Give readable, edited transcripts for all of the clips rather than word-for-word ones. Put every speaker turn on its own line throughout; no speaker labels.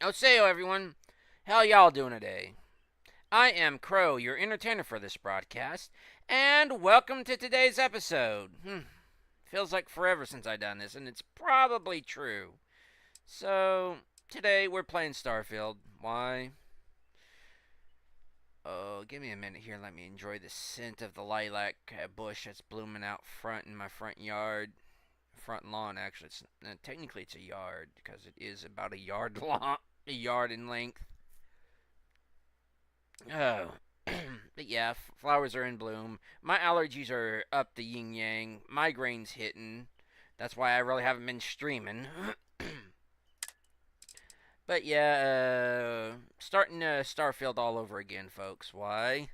Oseyo, everyone. How y'all doing today? I am Crow, your entertainer for this broadcast, and welcome to today's episode. Feels like forever since I done this, and it's probably true. So, today we're playing Starfield. Why? Oh, give me a minute here. Let me enjoy the scent of the lilac bush that's blooming out front in my front yard. Front lawn, actually. Technically, it's a yard because it is about a yard long, a yard in length. Oh, but yeah, flowers are in bloom. My allergies are up the yin yang. Migraine's hitting. That's why I really haven't been streaming. But yeah, starting Starfield all over again, folks. Why?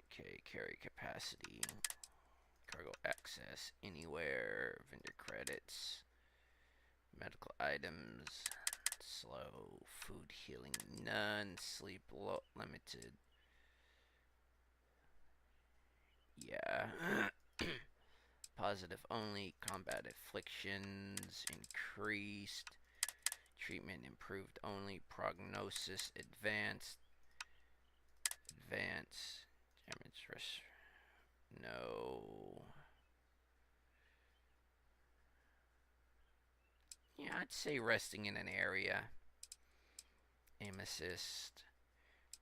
Okay, carry capacity. Cargo access anywhere. Vendor credits. Medical items. Slow. Food healing none. Sleep limited. Yeah. Positive only. Combat afflictions increased. Treatment improved only. Prognosis advanced. Advanced. Damage rest. No. Yeah, I'd say resting in an area. Aim assist.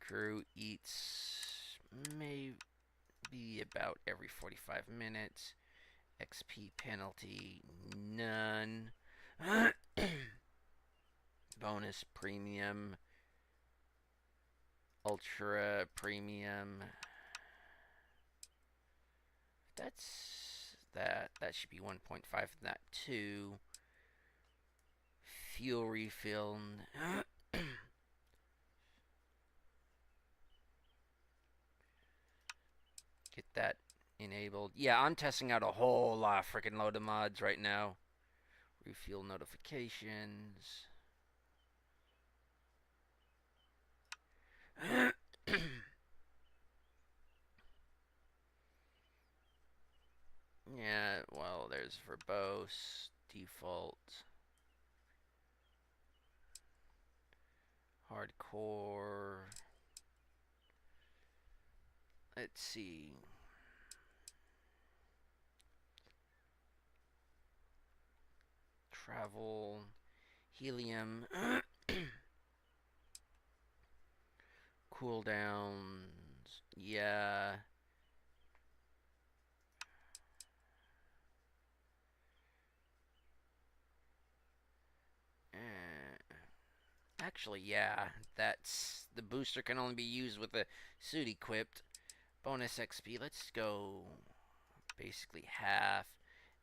Crew eats maybe about every 45 minutes. XP penalty, none. Bonus premium. Ultra premium. That's that. That should be 1.5. That too. Fuel refill. Get that enabled. Yeah, I'm testing out a whole lot of freaking load of mods right now. Refuel notifications. Yeah, well, there's verbose, default, hardcore. Let's see. Travel, helium, cooldowns. Yeah. Actually, yeah. That's the booster can only be used with a suit equipped. Bonus XP. Let's go basically half.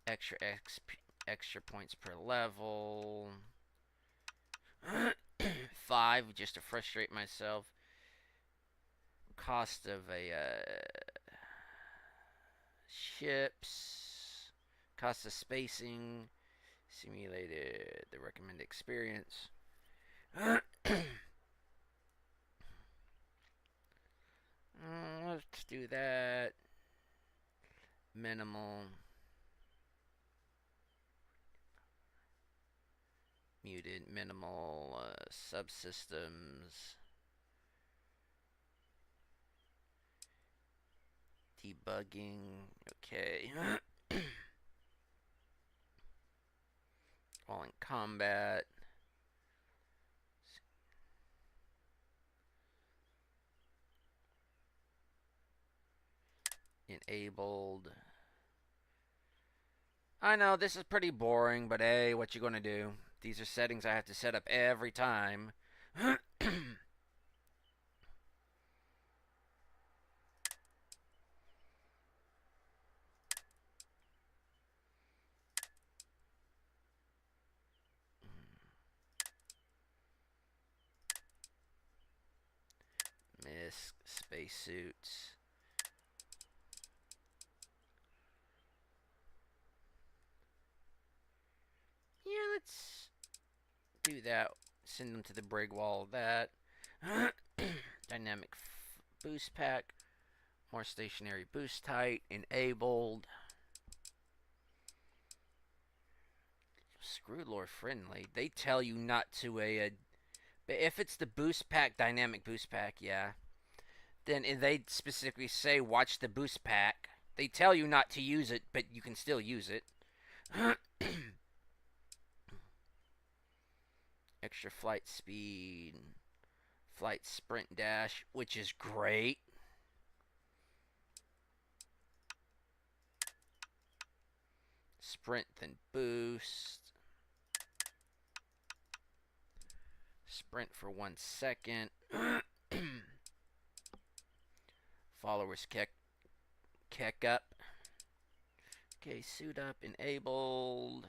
Extra XP, extra points per level. 5 just to frustrate myself. Cost of a ships. Cost of spacing. Simulated the recommended experience. Let's do that. Minimal. Muted. Minimal subsystems. Debugging. Okay. All in combat. Enabled. I know this is pretty boring, but hey, what you gonna do? These are settings I have to set up every time. Miss spacesuits. Yeah, let's do that. Send them to the brig wall. That dynamic boost pack. More stationary boost height enabled. Screw Lore friendly. They tell you not to but if it's the boost pack, dynamic boost pack, yeah. Then they specifically say watch the boost pack. They tell you not to use it, but you can still use it. Extra flight speed, flight sprint dash, which is great. Sprint then boost. Sprint for 1 second. Followers kick up. Okay, suit up enabled.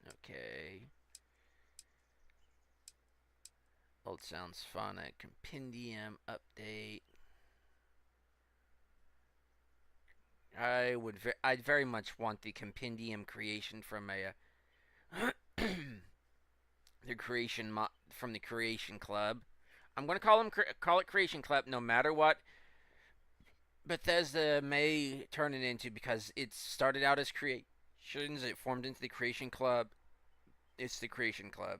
Okay. Old sounds fun. A compendium update. I'd very much want the compendium creation from the creation from the Creation Club. I'm gonna call it Creation Club no matter what Bethesda may turn it into, because it started out as Creations, it formed into the Creation Club. It's the Creation Club.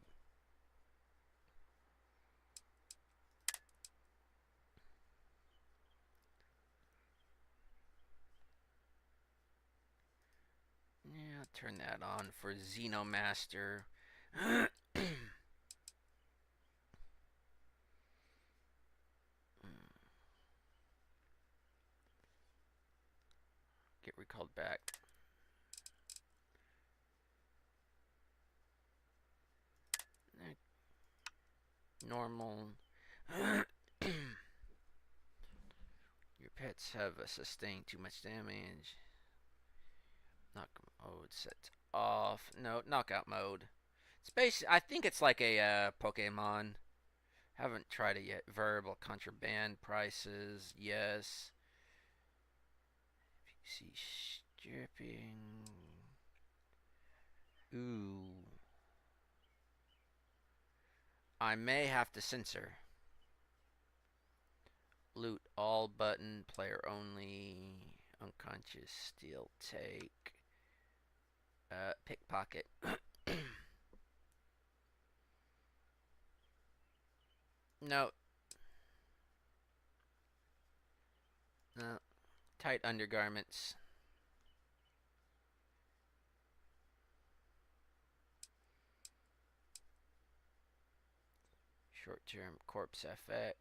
Yeah, I'll turn that on for Xenomaster. Get recalled back. Normal. Your pets have sustained too much damage. Knockout mode set off. No, knockout mode. It's basically, I think it's like a Pokemon. Haven't tried it yet. Variable contraband prices. Yes. PC stripping. Ooh. I may have to censor. Loot all button. Player only. Unconscious. Steal take. Pickpocket. No. No. Tight undergarments. Short-term corpse FX.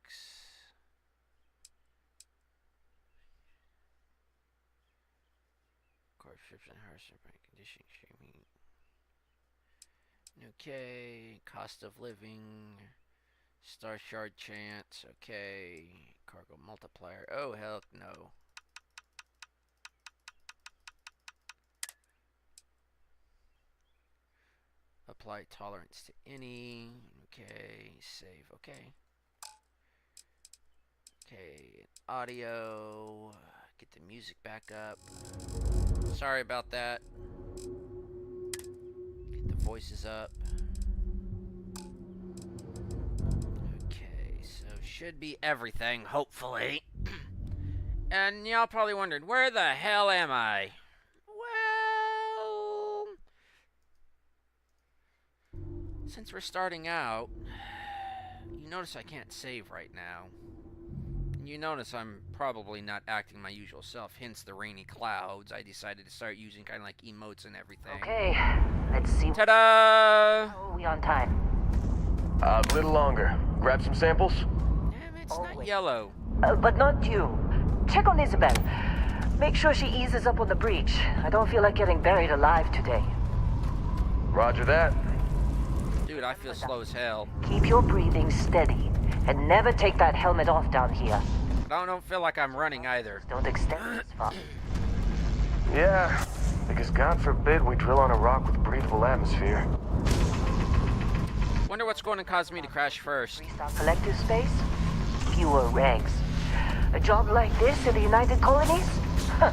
Corpse strips and harsh conditioning streaming. Okay. Cost of living. Star shard chance. Okay. Cargo multiplier. Oh, hell no. Apply tolerance to any. Okay. Save. Okay. Okay. Audio. Get the music back up. Sorry about that. Get the voices up. Okay. So should be everything, hopefully. And y'all probably wondered, where the hell am I? Well, since we're starting out, you notice I can't save right now. You notice I'm probably not acting my usual self, hence the rainy clouds. I decided to start using kind of like emotes and everything.
Okay, let's see.
Ta-da!
How are we on time?
A little longer. Grab some samples?
Damn, it's not yellow.
But not you. Check on Isabel. Make sure she eases up on the breach. I don't feel like getting buried alive today.
Roger that.
Dude, I feel slow as hell.
Keep your breathing steady. And never take that helmet off down here.
But I don't feel like I'm running either.
Don't extend this far.
Yeah, because God forbid we drill on a rock with breathable atmosphere.
Wonder what's going to cause me to crash first.
Restart collective space? Fewer regs. A job like this in the United Colonies? Huh.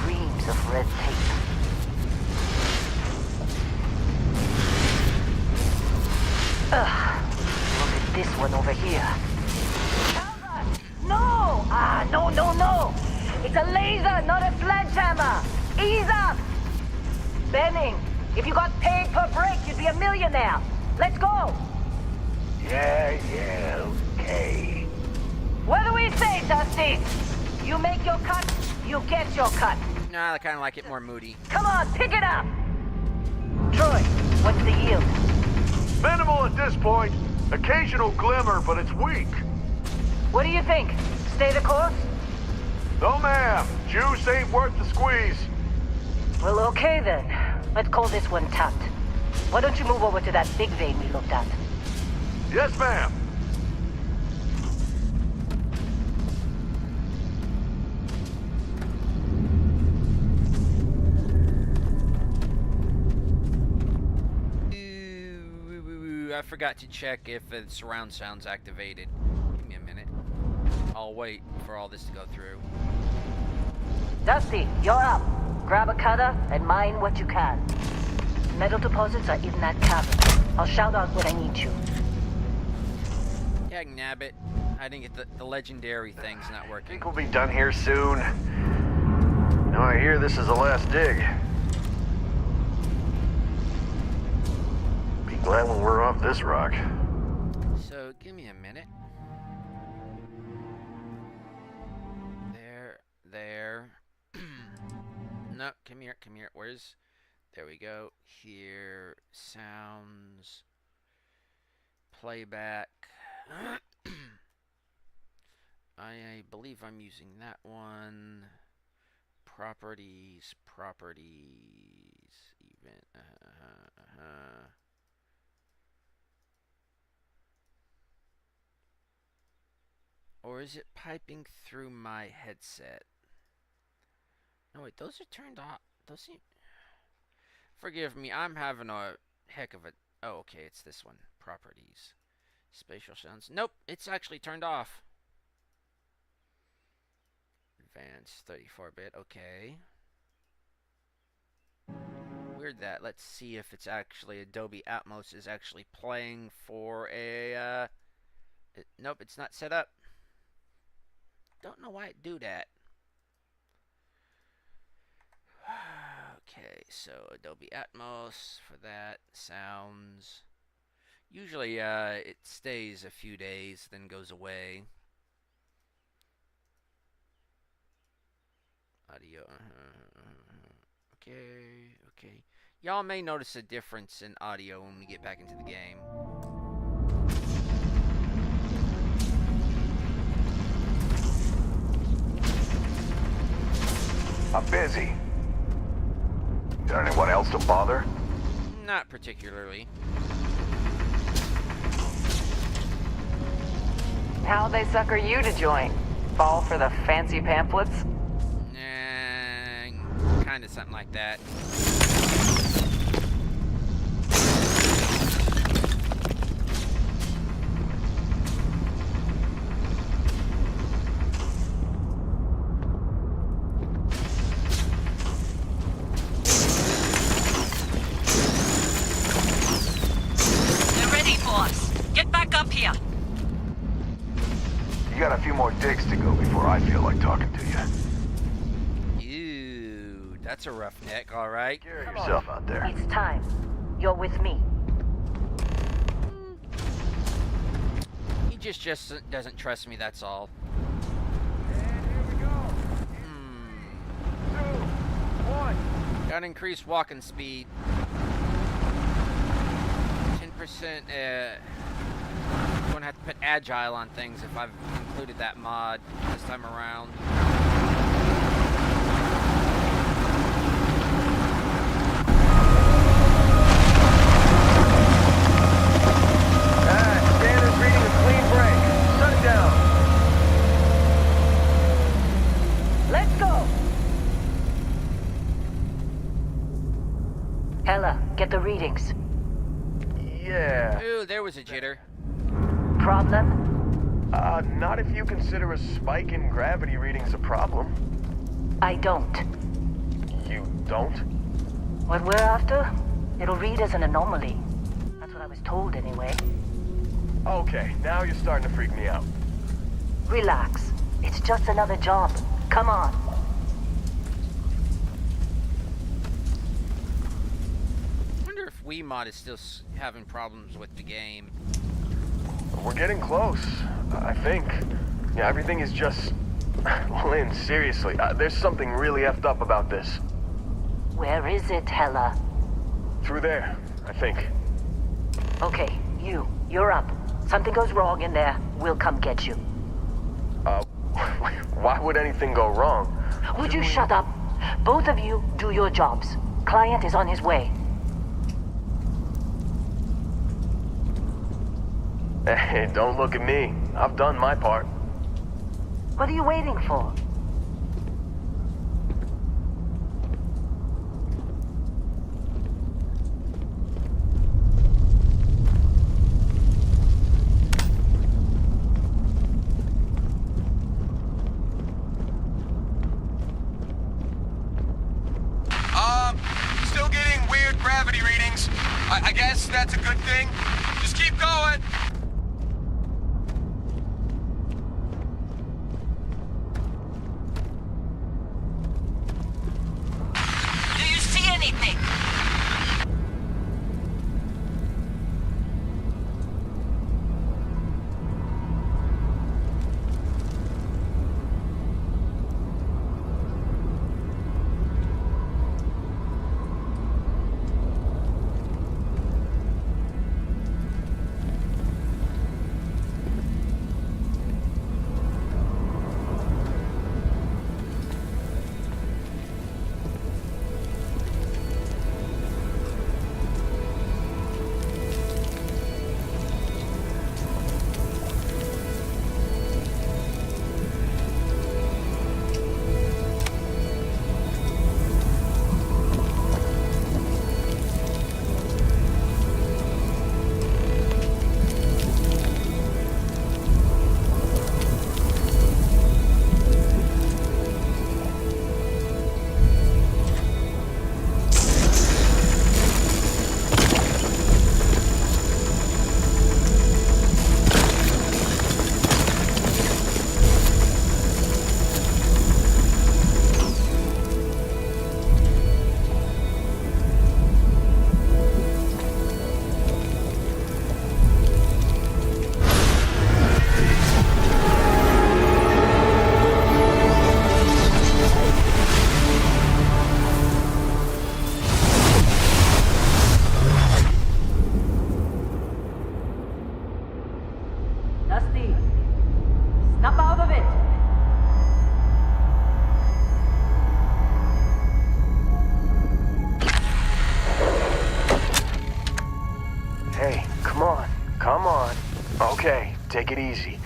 Dreams of red tape. Ugh. This one over here. Albert! No! No! It's a laser, not a sledgehammer! Ease up! Benning, if you got paid per break, you'd be millionaire. Let's go.
Yeah, okay.
What do we say, Dusty? You make your cut, you get your cut.
Nah, I kind of like it more moody.
Come on, pick it up. Troy, what's the yield?
Minimal at this point. Occasional glimmer, but it's weak.
What do you think? Stay the course?
No, ma'am. Juice ain't worth the squeeze.
Well, okay then. Let's call this one tapped. Why don't you move over to that big vein we looked at?
Yes, ma'am.
I forgot to check if the surround sound's activated. Give me a minute. I'll wait for all this to go through.
Dusty, you're up. Grab a cutter and mine what you can. Metal deposits are in that cavern. I'll shout out when I need you.
Yeah, nabbit. I didn't get the legendary thing's not working.
Think we'll be done here soon. Now I hear this is the last dig. Be glad when we're off this rock.
So, give me a minute. There. No, come here. Where's... There we go. Here, sounds, playback. I believe I'm using that one. Properties, event. Or is it piping through my headset? No, wait, those are turned off. Those seem... Forgive me, I'm having a heck of a... Oh, okay, it's this one. Properties. Spatial sounds. Nope, it's actually turned off. Advanced 34-bit, okay. Weird that. Let's see if it's actually Adobe Atmos is actually playing for a... nope, it's not set up. Don't know why it do that. Okay, so Adobe Atmos for that. Sounds. Usually it stays a few days, then goes away. Audio. Okay. Y'all may notice a difference in audio when we get back into the game.
I'm busy. Got anyone else to bother?
Not particularly.
How'd they sucker you to join? Fall for the fancy pamphlets?
Kinda something like that.
They're ready for us. Get back up here.
You got a few more digs to go before I feel like talking to you.
Ew, that's a rough neck, alright.
Carry yourself out there.
It's time. You're with me.
He just doesn't trust me, that's all.
And here we go. 2, 1.
Gotta increase walking speed. 10%, gonna have to put agile on things if I've included that mod this time around.
Standard's reading a clean break. Shut it down.
Let's go! Ella, get the readings.
Yeah.
Ooh, there was a jitter.
Problem?
Not if you consider a spike in gravity readings a problem.
I don't.
You don't?
What we're after, it'll read as an anomaly. That's what I was told anyway.
Okay, now you're starting to freak me out.
Relax. It's just another job. Come on.
Wonder if Wiimote is still having problems with the game.
We're getting close, I think. Yeah, everything is just... Lynn, seriously, there's something really effed up about this.
Where is it, Hella?
Through there, I think.
Okay, you're up. Something goes wrong in there, we'll come get you.
Why would anything go wrong?
Would you shut up? Both of you do your jobs. Client is on his way.
Hey, don't look at me. I've done my part.
What are you waiting for?
Still getting weird gravity readings. I guess that's a good thing. Just keep going.
Do you see anything?
Dusty, snap out of it!
Hey, come on. Come on. Okay, take it easy.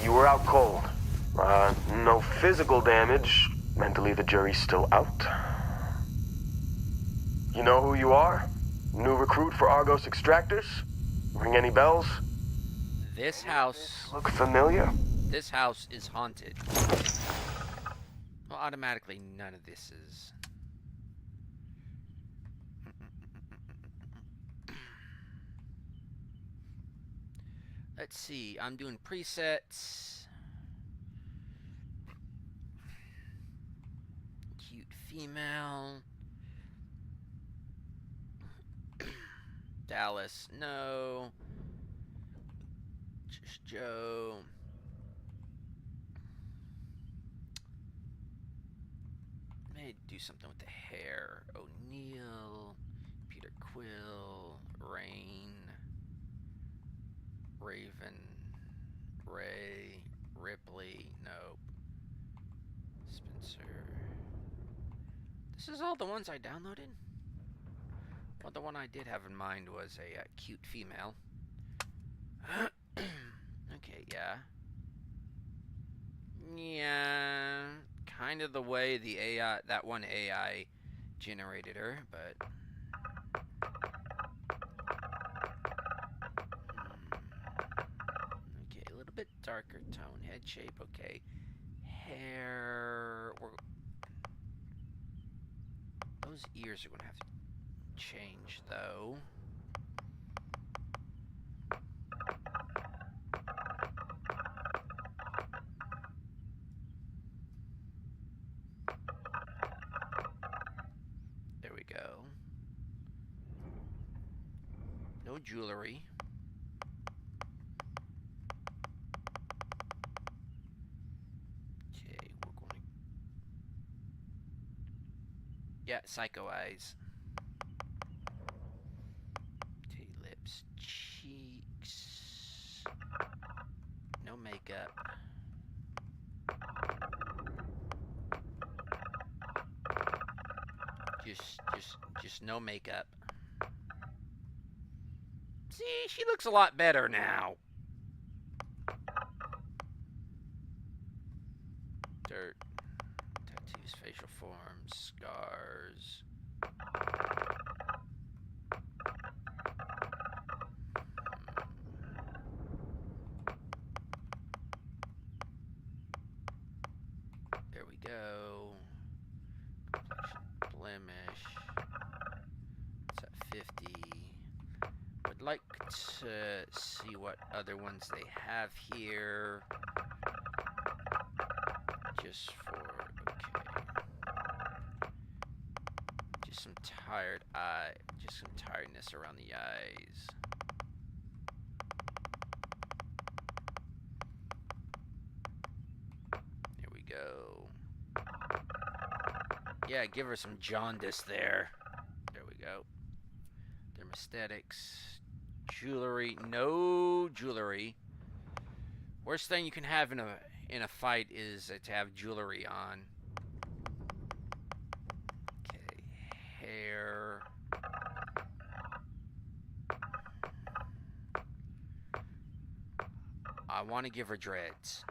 You were out cold. No physical damage. Mentally, the jury's still out. You know who you are? New recruit for Argos Extractors? Ring any bells?
This house
Look familiar?
is haunted. Well, automatically none of this is. Let's see, I'm doing presets. Cute female. Dallas, no. Just Joe. May do something with the hair. O'Neill, Peter Quill, Rain, Raven, Ray, Ripley, nope. Spencer. This is all the ones I downloaded? Well, the one I did have in mind was a cute female. Okay, yeah. Yeah, kind of the way the AI, that one AI generated her, but... Okay, a little bit darker tone, head shape, okay. Hair... Those ears are going to have to change, though. There we go. No jewelry. Okay, we're going to... Yeah, psycho eyes. Okay, lips, cheeks. No makeup. Just no makeup. See, she looks a lot better now. Dirt. Tattoos, facial forms, scars. There we go. Complexion blemish. It's at 50. Would like to see what other ones they have here. Just for, okay. Just some some tiredness around the eyes. There we go. Yeah, give her some jaundice there. There we go. Dermesthetics. Jewelry. No jewelry. Worst thing you can have in a fight is to have jewelry on. Okay, hair. I want to give her dreads.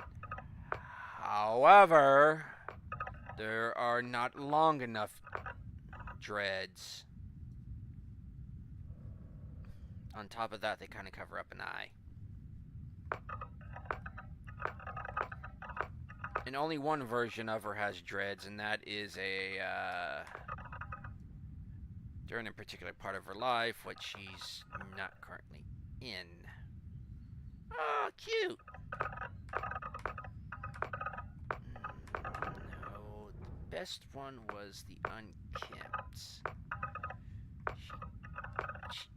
However, there are not long enough dreads. On top of that, they kind of cover up an eye. And only one version of her has dreads, and that is during a particular part of her life, which she's not currently in. Oh, cute! No, the best one was the unkempt. She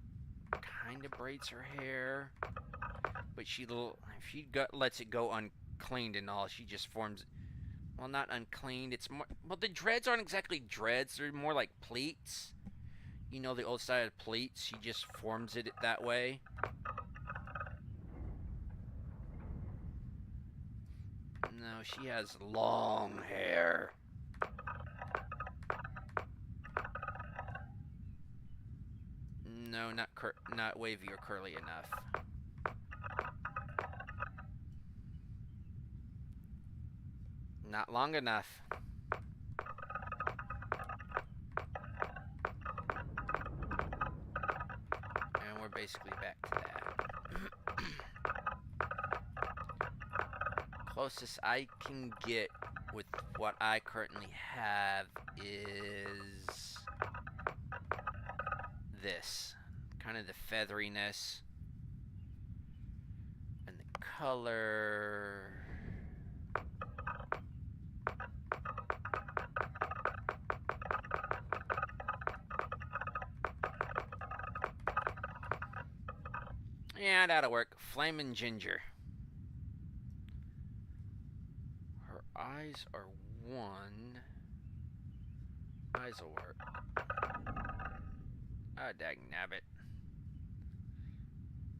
kind of braids her hair, but if she lets it go uncleaned and all, she just forms, well, not uncleaned, it's more, well, the dreads aren't exactly dreads, they're more like pleats. You know, the old style of pleats, she just forms it that way. No, she has long hair. No, not wavy or curly enough. Not long enough. And we're basically back to that. Closest I can get with what I currently have is this. Kind of the featheriness. And the color. Yeah, that'll work. Flamin' Ginger. Her eyes are one. Eyes will work. Ah, dang nabbit.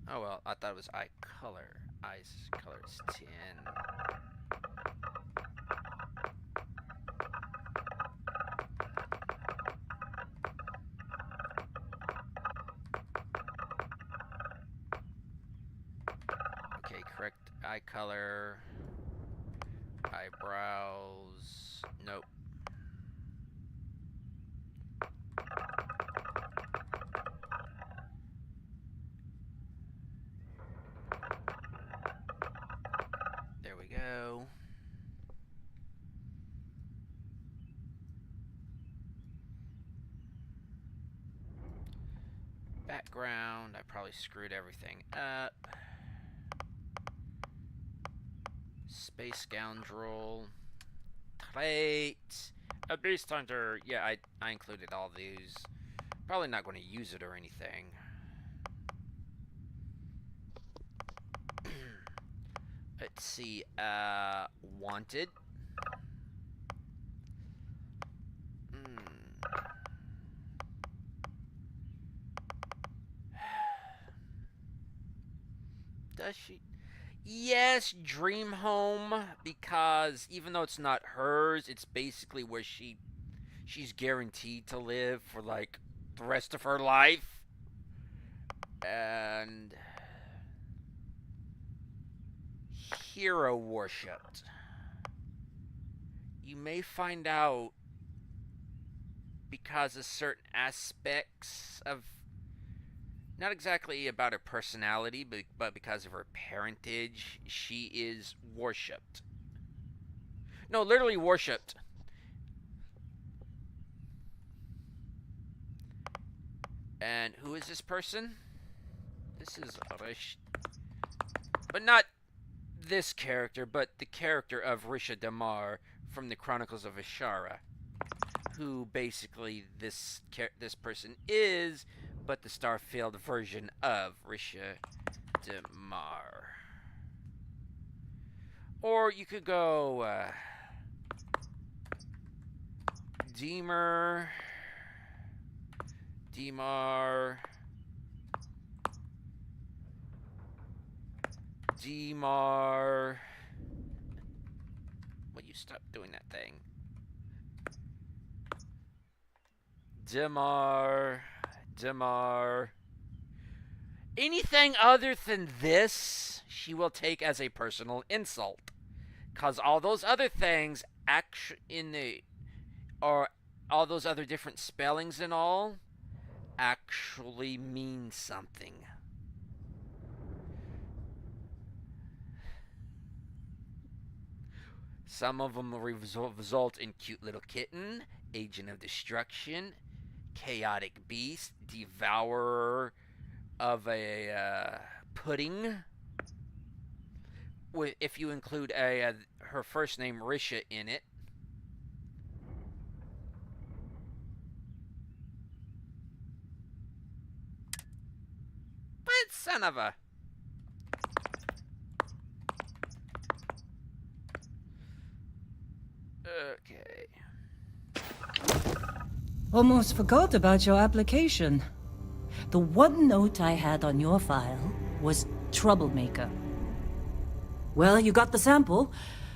Oh well, I thought it was eye color. Eyes color is 10. Okay, correct eye color. Eyebrows. Nope. There we go. Background. I probably screwed everything up. Space Scoundrel. Trait. A Beast Hunter. Yeah, I included all these. Probably not going to use it or anything. let's see. Wanted. Hmm. Does she? Yes, dream home, because even though it's not hers, it's basically where she's guaranteed to live for like the rest of her life. And hero worshipped. You may find out because of certain aspects of, not exactly about her personality, but because of her parentage, she is worshipped. No, literally worshipped. And who is this person? This is Rish. But not this character, but the character of Risha Damar from the Chronicles of Ashara, who basically this person is, but the Starfield version of Risha Damar. Or you could go Demer, Demar, Demar. Will you stop doing that thing? Demar, Demar. Anything other than this, she will take as a personal insult. Cause all those other things actually in the or all those other different spellings and all actually mean something. Some of them result in cute little kitten, agent of destruction, chaotic beast, devourer of a pudding. If you include her first name Risha in it. But son of a. Okay.
Almost forgot about your application. The one note I had on your file was troublemaker. Well, you got the sample.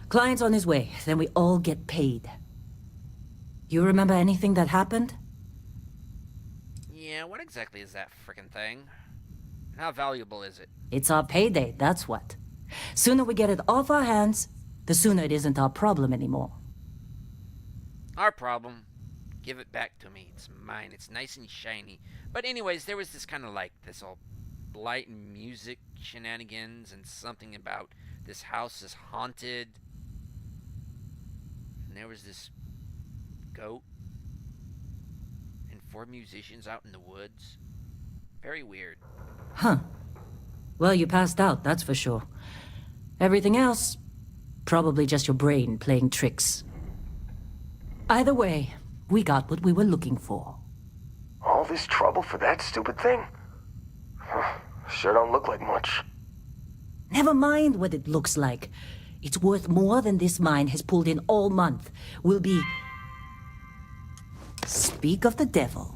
Client's on his way, then we all get paid. You remember anything that happened?
Yeah, what exactly is that frickin' thing? How valuable is it?
It's our payday, that's what. Sooner we get it off our hands, the sooner it isn't our problem anymore.
Our problem. Give it back to me. It's mine. It's nice and shiny. But anyways, there was this kind of like this all light and music shenanigans and something about this house is haunted. And there was this goat and 4 musicians out in the woods. Very weird.
Huh. Well, you passed out, that's for sure. Everything else, probably just your brain playing tricks. Either way, we got what we were looking for.
All this trouble for that stupid thing? Sure don't look like much.
Never mind what it looks like. It's worth more than this mine has pulled in all month. We'll be... Speak of the devil.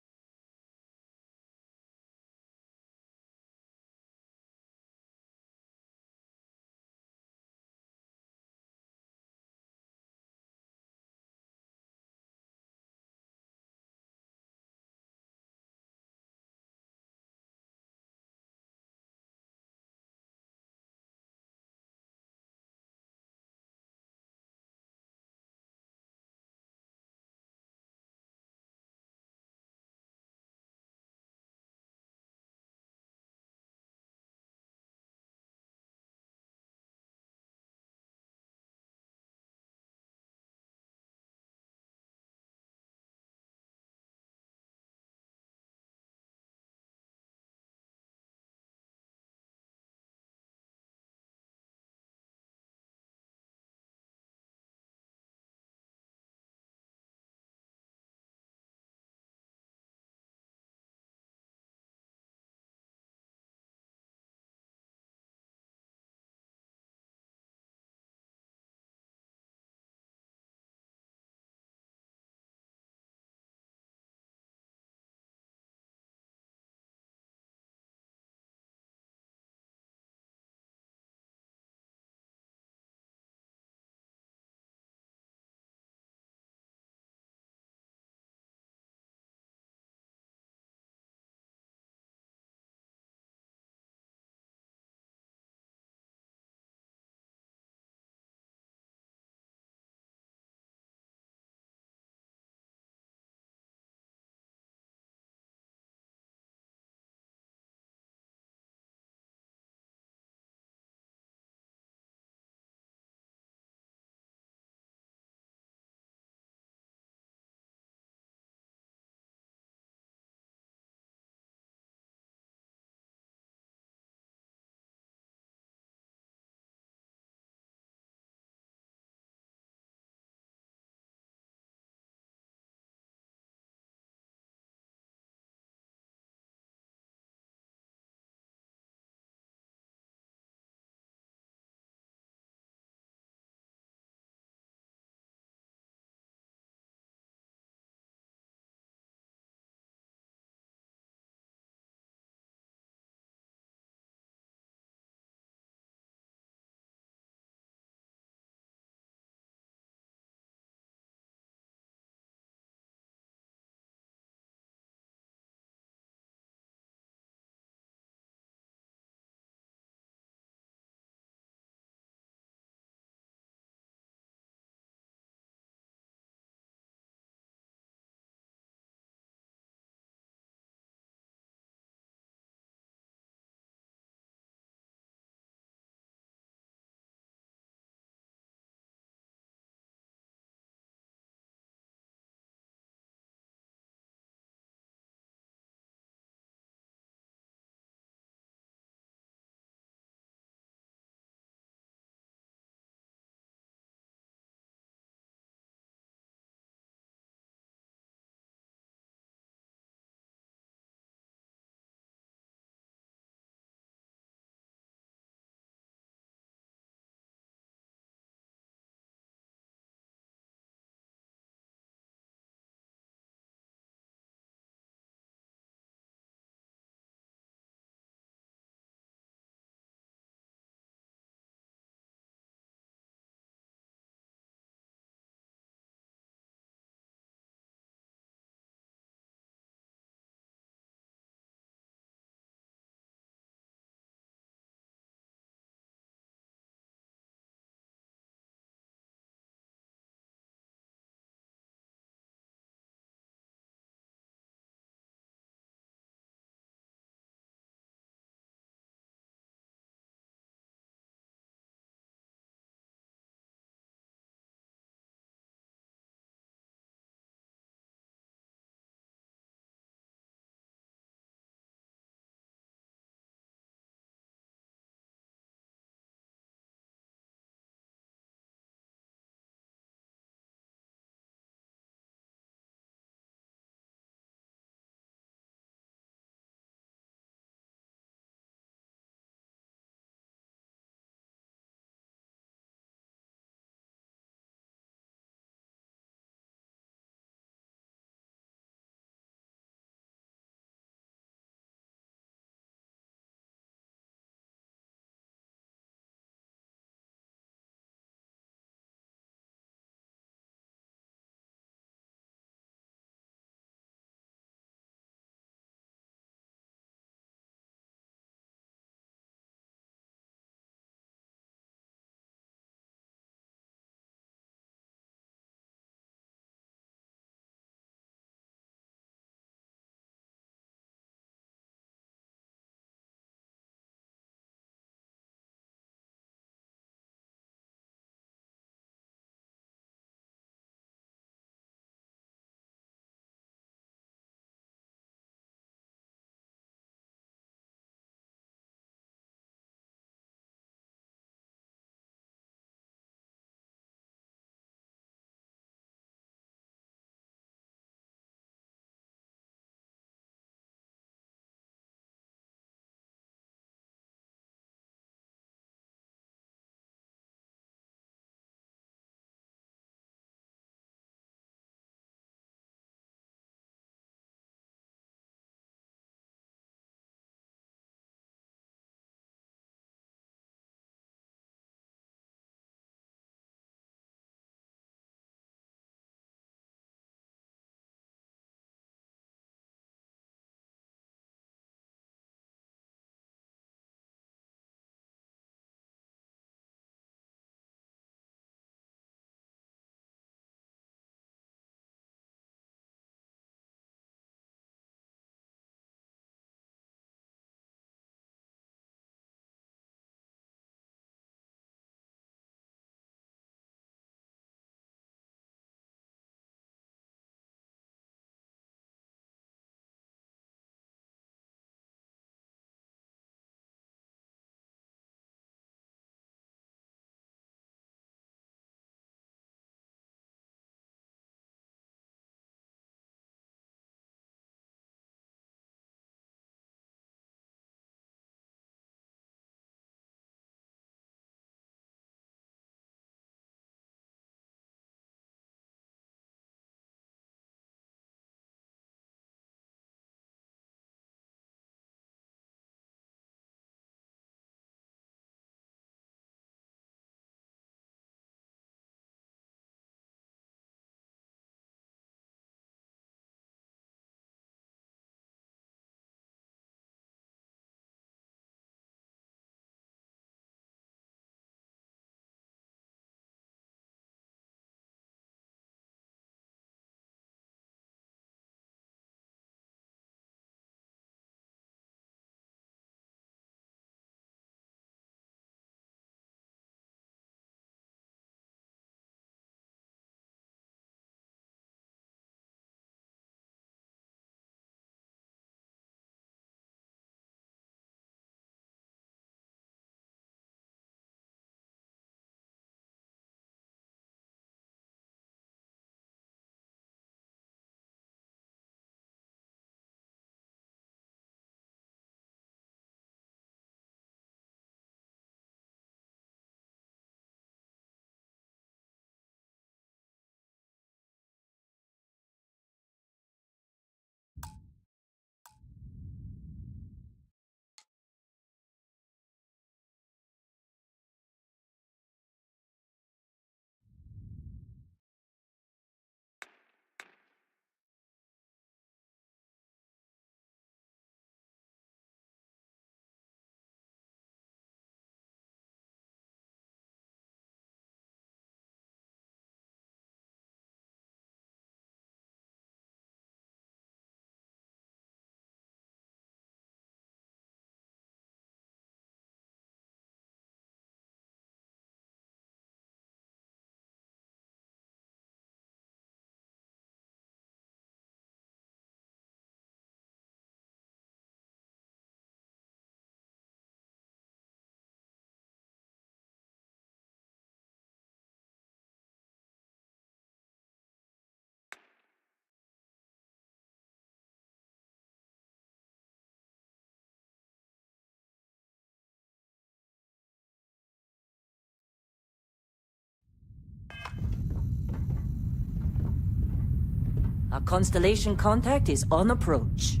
Our Constellation contact is on approach.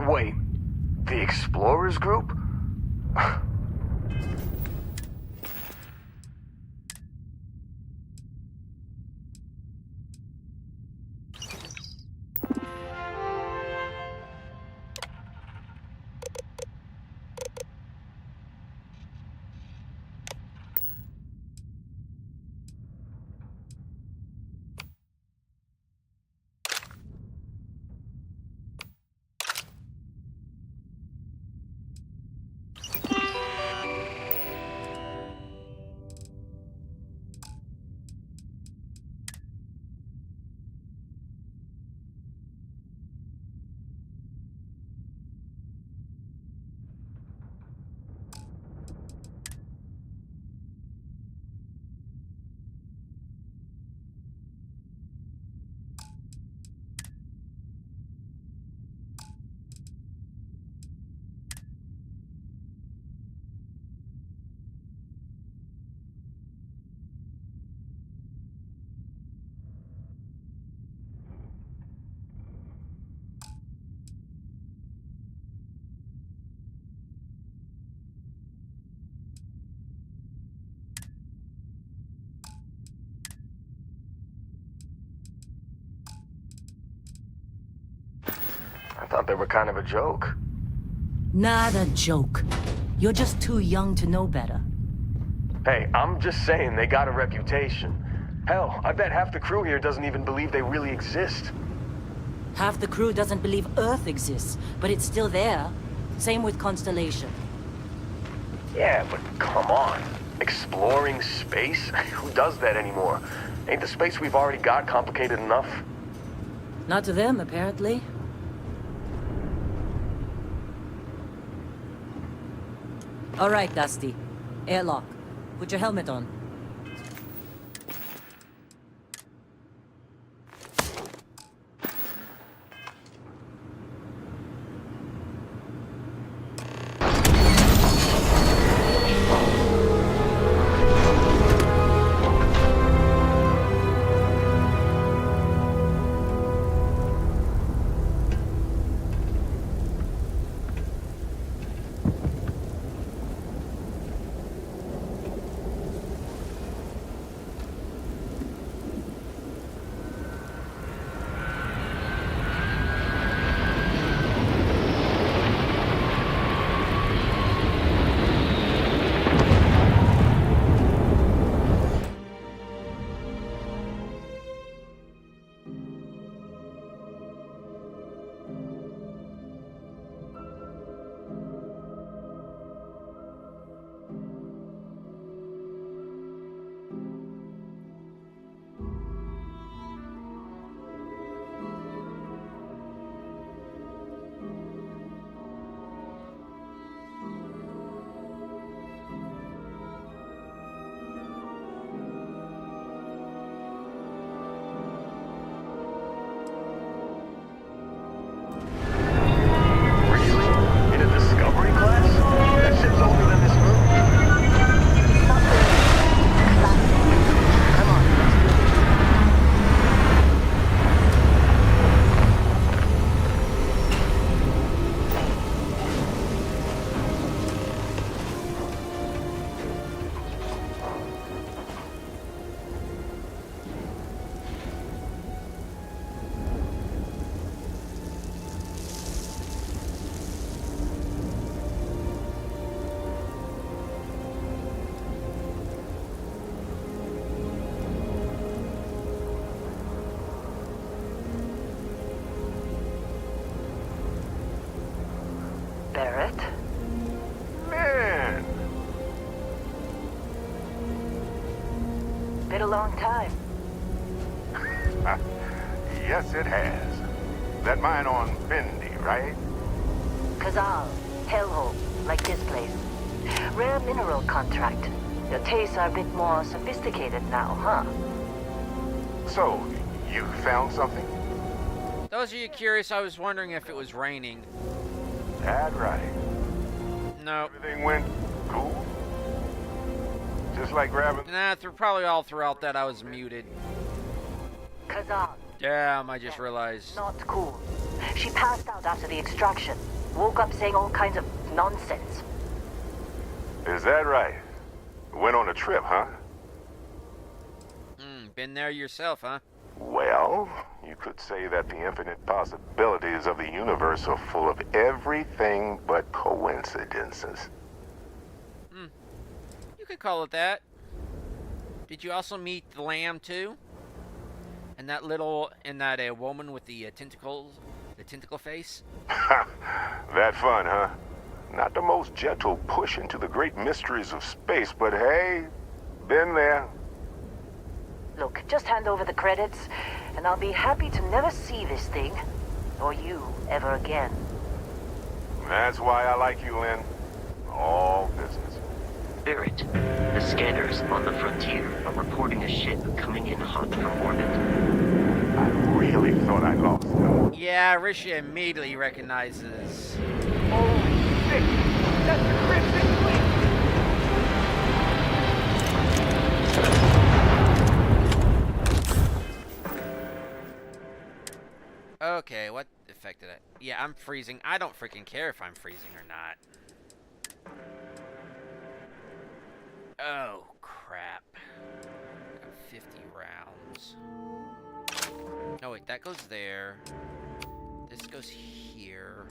Wait, the Explorers group? I thought they were kind of a joke.
Not a joke. You're just too young to know better.
Hey, I'm just saying they got a reputation. Hell, I bet half the crew here doesn't even believe they really exist.
Half the crew doesn't believe Earth exists, but it's still there. Same with Constellation.
Yeah, but come on. Exploring space? Who does that anymore? Ain't the space we've already got complicated enough?
Not to them, apparently. All right, Dusty. Airlock. Put your helmet on.
Barrett?
Man!
Been a long time.
Yes, it has. That mine on Bendy, right?
Kazal, hellhole, like this place. Rare mineral contract. Your tastes are a bit more sophisticated now, huh?
So, you found something?
Those of you curious, I was wondering if it was raining.
That right.
No.
Everything went cool? Just like grabbing...
Nah, probably all throughout that I was muted.
Kazal,
Damn, I just realized.
Not cool. She passed out after the extraction. Woke up saying all kinds of nonsense.
Is that right? Went on a trip, huh?
Been there yourself, huh?
Well, you could say that the infinite possibilities of the universe are full of everything but coincidences.
You could call it that. Did you also meet the lamb too? And that woman with the tentacles, the tentacle face?
That fun, huh? Not the most gentle push into the great mysteries of space, but hey, been there.
Look, just hand over the credits, and I'll be happy to never see this thing, or you, ever again.
That's why I like you, Lynn. All business.
Barrett, the scanners on the frontier are reporting a ship coming in hot from orbit.
I really thought I lost them.
Yeah, Risha immediately recognizes.
Holy shit! That's the Crimson Fleet!
Okay, what affected it? Yeah, I'm freezing. I don't freaking care if I'm freezing or not. Oh, crap. Got 50 rounds. Oh, wait, that goes there. This goes here.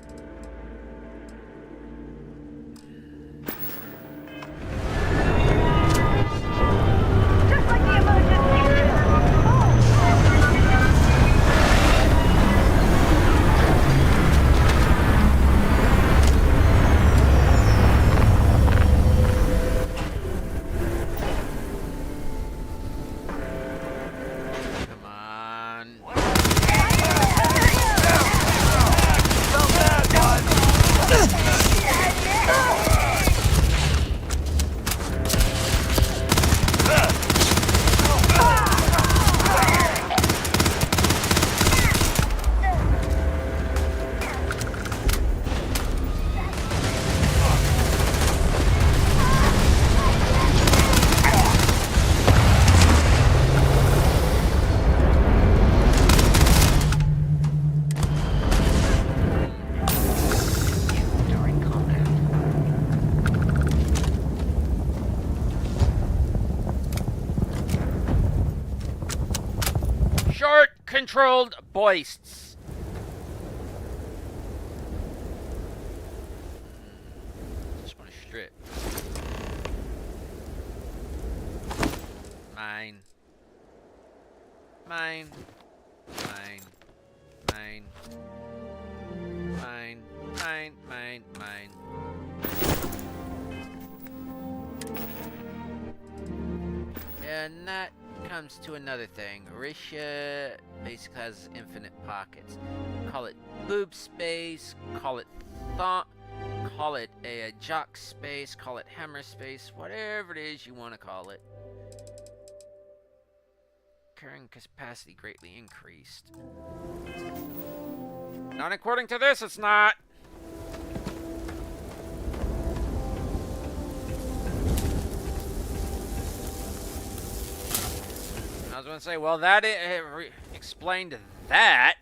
Just like the emergency.
Come on.
During combat.
Short, controlled boists. Just want to strip. Mine. Mine. Mine. Mine. Mine. Mine. Mine. Mine. And that comes to another thing. Risha basically has infinite pockets. Call it boob space, call it thought, call it a jock space, call it hammer space, whatever it is you want to call it. Carrying capacity greatly increased. Not according to this, it's not. I was gonna say, well, that explained that.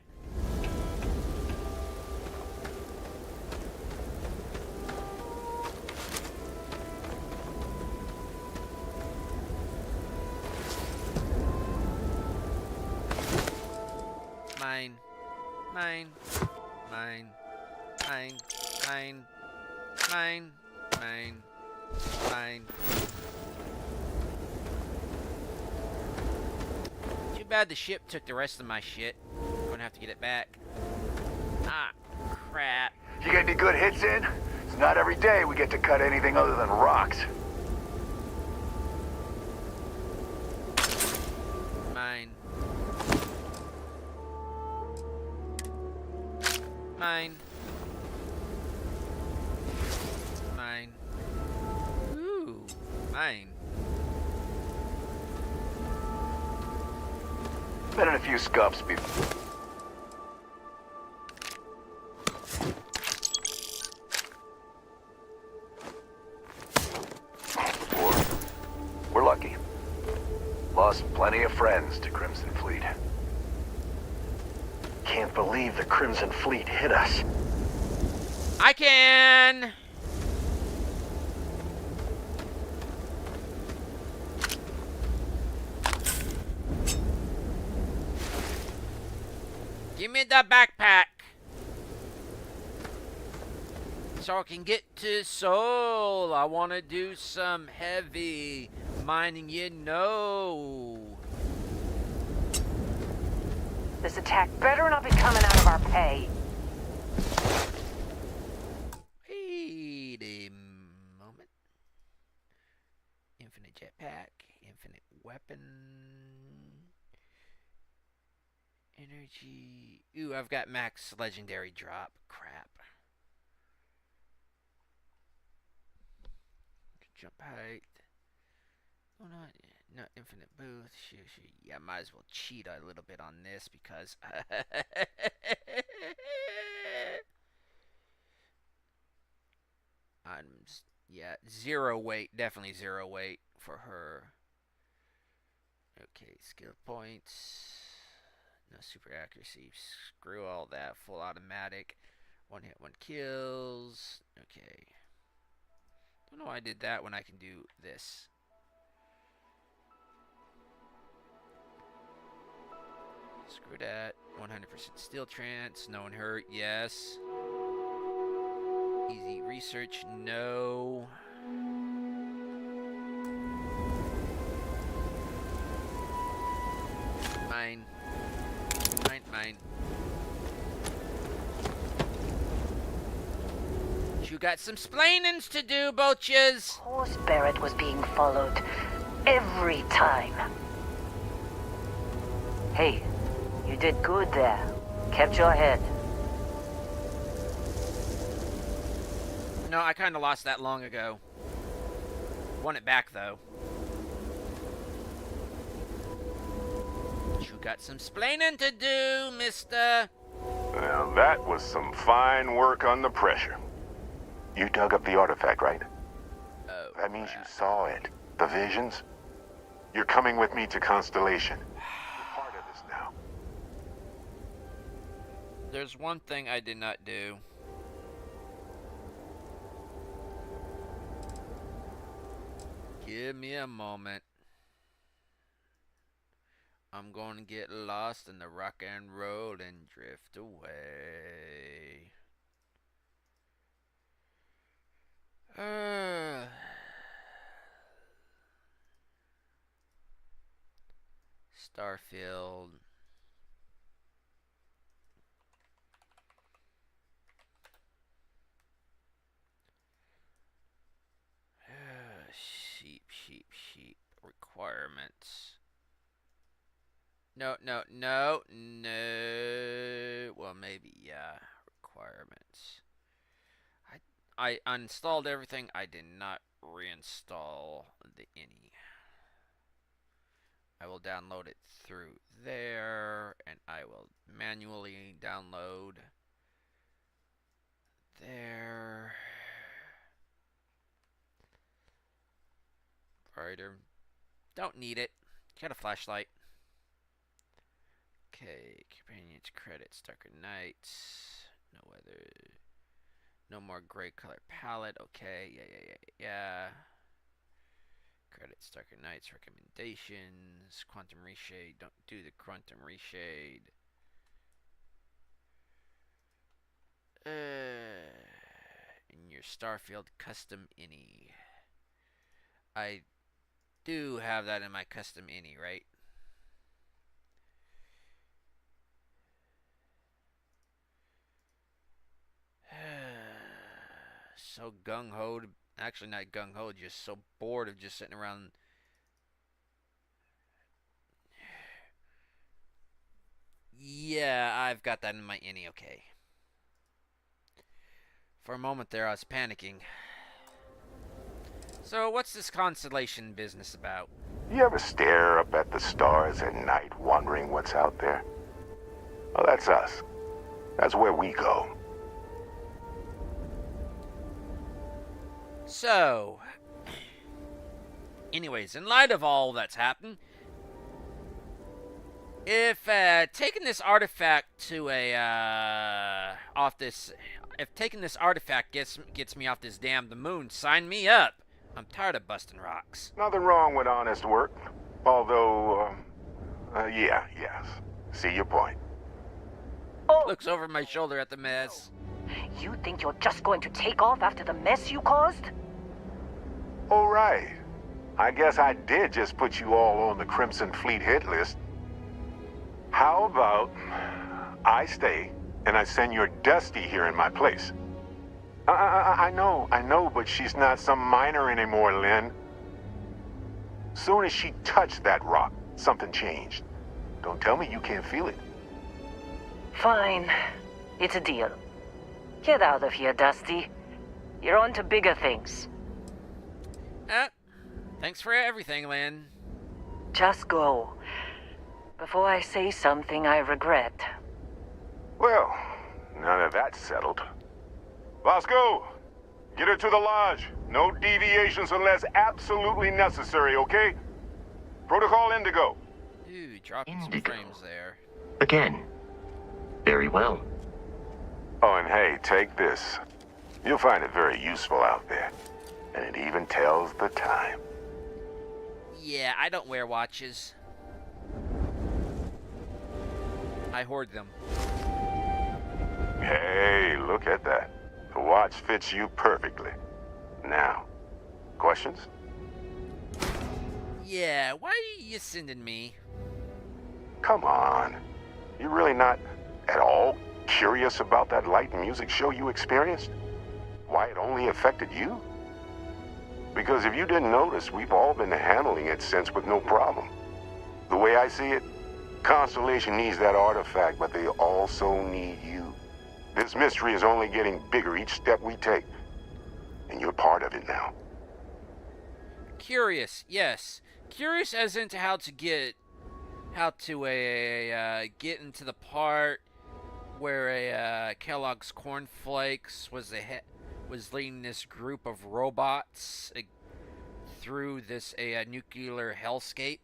Mine. Mine. Mine. Mine. Mine. Mine. Mine. Mine. Too bad the ship took the rest of my shit. I'm gonna have to get it back. Ah, crap.
You get any good hits in? It's not every day we get to cut anything other than rocks.
Mine. Mine. Mine. Ooh, mine.
Been in a few scuffs before. We're lucky. Lost plenty of friends to Crimson Fleet.
can't believe the Crimson Fleet hit us.
I can! Give me the backpack! So I can get to Seoul. I want to do some heavy mining, you know.
This attack better not be coming out of our pay.
Wait a moment. Infinite jetpack, infinite weapon, energy. Ooh, I've got max legendary drop. Crap. Jump height. Oh, not infinite boost. Shoot. Yeah, might as well cheat a little bit on this because yeah, zero weight, definitely zero weight for her. Okay, skill points. No super accuracy. Screw all that. Full automatic. One hit, one kills. Okay. Don't know why I did that when I can do this. Screw that. 100% steel trance. No one hurt. Yes. Easy research. No. Mine. You got some splainings to do, Boches.
Horse Barrett was being followed every time. Hey, you did good there. Kept your head.
No, I kind of lost that long ago. Won it back, though. You got some splaining to do, mister.
Now that was some fine work under pressure. You dug up the artifact, right?
Oh,
that means you saw it. The visions? You're coming with me to Constellation. You're part of this now.
There's one thing I did not do. Give me a moment. I'm going to get lost in the rock and roll and drift away. Starfield. Sheep. Requirements. No. Well, maybe, yeah. Requirements. I uninstalled everything. I did not reinstall the INI. I will download it through there, and I will manually download there. Brighter. Don't need it. Got a flashlight. Okay, companions, credits, darker nights, no weather, no more gray color palette. Okay, yeah. Credits, darker nights, recommendations, quantum reshade. Don't do the quantum reshade. In your Starfield custom INI. I do have that in my custom INI, right? So gung-ho. Actually, not gung-ho. Just so bored of just sitting around. Yeah, I've got that in my INI. Okay. For a moment there, I was panicking. So, what's this constellation business about?
You ever stare up at the stars at night wondering what's out there? Well, that's us. That's where we go.
So, anyways, in light of all that's happened, If taking this artifact to a if taking this artifact gets me off this damn the moon, sign me up. I'm tired of busting rocks.
Nothing wrong with honest work. Although, yes. See your point.
Oh,
Looks over my shoulder at the mess.
you think you're just going to take off after the mess you caused?
All right. I guess I did just put you all on the Crimson Fleet hit list. How about I stay and I send your Dusty here in my place? I know, but she's not some miner anymore, Lynn. Soon as she touched that rock, something changed. Don't tell me you can't feel it.
Fine. It's a deal. Get out of here, Dusty. You're on to bigger things.
Thanks for everything, Lynn.
Just go. Before I say something I regret.
Well, none of that's settled. Vasco, get her to the lodge. No deviations unless absolutely necessary, okay? Protocol Indigo.
Ooh, dropping some
Indigo.
frames there.
Again. Very well.
Oh, and hey, take this. You'll find it very useful out there. And it even tells the time.
Yeah, I don't wear watches. I hoard them.
Hey, look at that. The watch fits you perfectly. Now, questions?
Yeah, why are you sending me?
Come on. You're really not at all curious about that light and music show you experienced? Why it only affected you? Because if you didn't notice, we've all been handling it since with no problem. The way I see it, Constellation needs that artifact, but they also need you. This mystery is only getting bigger each step we take. And you're part of it now.
Curious, yes. Curious as into how to get into the part where Kellogg's Cornflakes was leading this group of robots through this nuclear hellscape.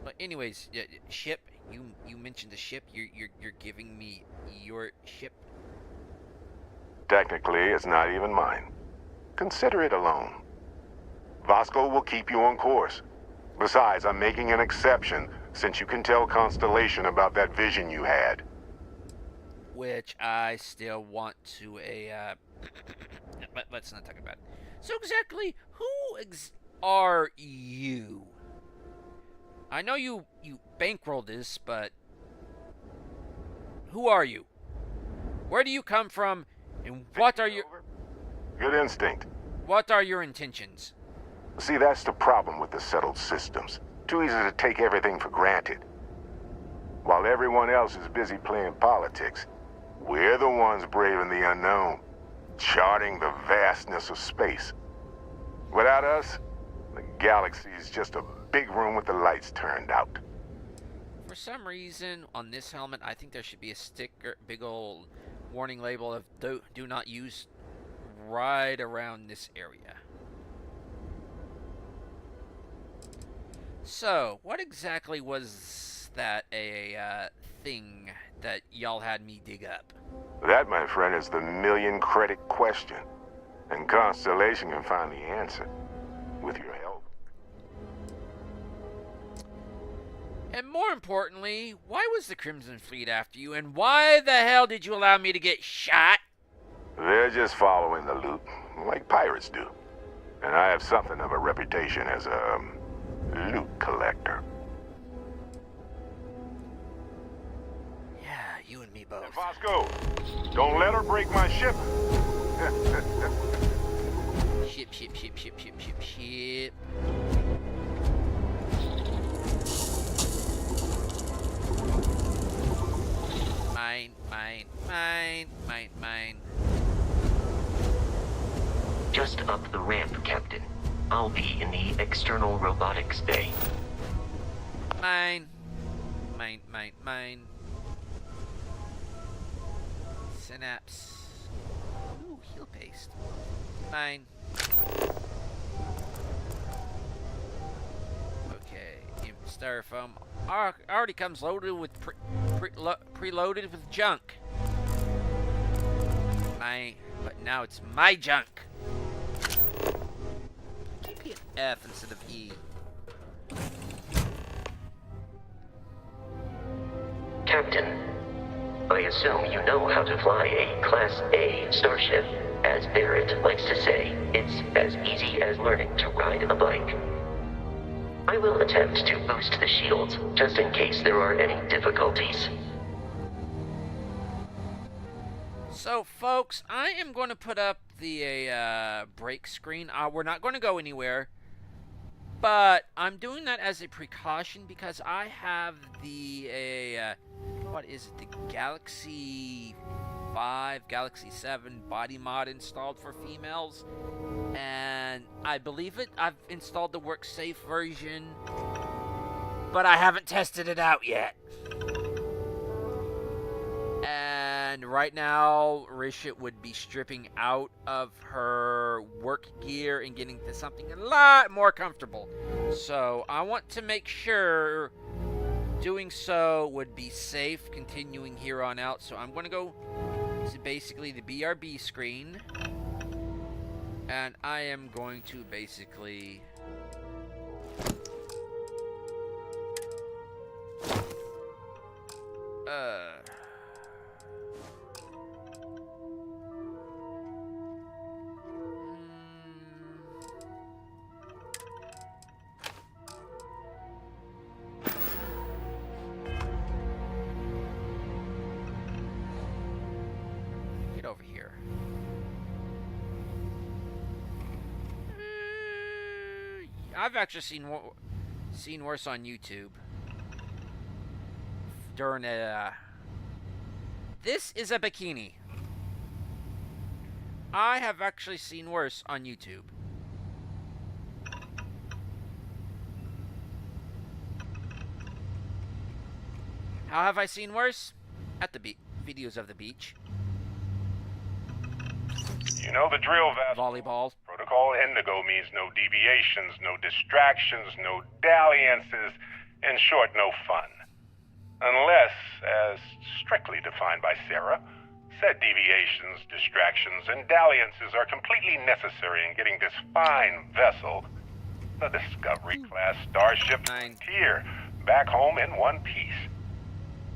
But anyways, ship. You mentioned the ship. You're giving me your ship.
Technically, it's not even mine. Consider it a loan. Vasco will keep you on course. Besides, I'm making an exception since you can tell Constellation about that vision you had.
Which I still want to but let's not talk about it. So exactly, who are you? I know you bankrolled this, but who are you? Where do you come from, and what are your
Good instinct.
intentions?
See, that's the problem with the settled systems. Too easy to take everything for granted. While everyone else is busy playing politics, we're the ones braving the unknown, charting the vastness of space. Without us, the galaxy is just a big room with the lights turned out.
For some reason, on this helmet, I think there should be a sticker, big old warning label of do not use right around this area. So, what exactly was that thing that y'all had me dig up?
That, my friend, is the million credit question. And Constellation can find the answer. With your help.
And more importantly, why was the Crimson Fleet after you, and why the hell did you allow me to get shot?
They're just following the loot, like pirates do. And I have something of a reputation as a loot collector.
Yeah, you and me both.
And Vasco, don't let her break my ship.
Ship. Mine.
Just up the ramp, Captain. I'll be in the external robotics bay.
Mine. Synapse. Ooh, heal paste. Mine. Okay, styrofoam already comes loaded with preloaded with junk. But now it's my junk. Be an F instead of E.
Captain, I assume you know how to fly a Class A starship. As Barrett likes to say, it's as easy as learning to ride a bike. I will attempt to boost the shields, just in case there are any difficulties.
So, folks, I am going to put up the break screen. We're not going to go anywhere, but I'm doing that as a precaution because I have the what is it? The Galaxy 5, Galaxy 7 body mod installed for females, and I believe I've installed the WorkSafe version, but I haven't tested it out yet. And right now, Risha would be stripping out of her work gear and getting to something a lot more comfortable. So I want to make sure doing so would be safe continuing here on out. So I'm going to go to basically the BRB screen. And I am going to basically... Get over here. I've actually seen worse on YouTube. During a... This is a bikini. I have actually seen worse on YouTube. How have I seen worse? At the videos of the beach.
You know the drill, Vassal.
Volleyball.
Protocol Indigo means no deviations, no distractions, no dalliances, in short, no fun. Unless, as strictly defined by Sarah, said deviations, distractions, and dalliances are completely necessary in getting this fine vessel, the Discovery-class Starship Frontier, back home in one piece.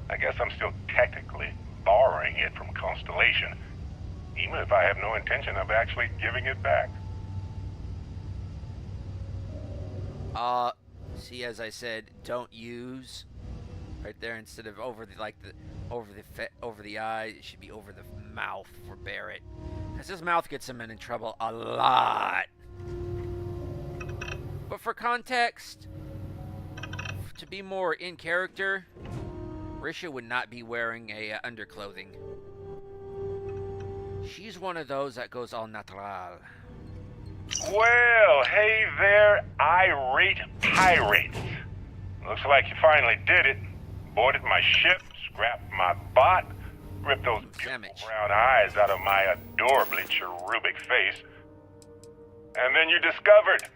I guess I'm still technically borrowing it from Constellation, even if I have no intention of actually giving it back.
See, as I said, don't use right there instead of over the eye. It should be over the mouth for Barrett, because his mouth gets him in trouble a lot. But for context, to be more in character, Risha would not be wearing a underclothing. She's one of those that goes all natural.
Well, hey there, irate pirates. Looks like you finally did it. Boarded my ship, scrapped my bot, ripped those beautiful brown eyes out of my adorably cherubic face. And then you discovered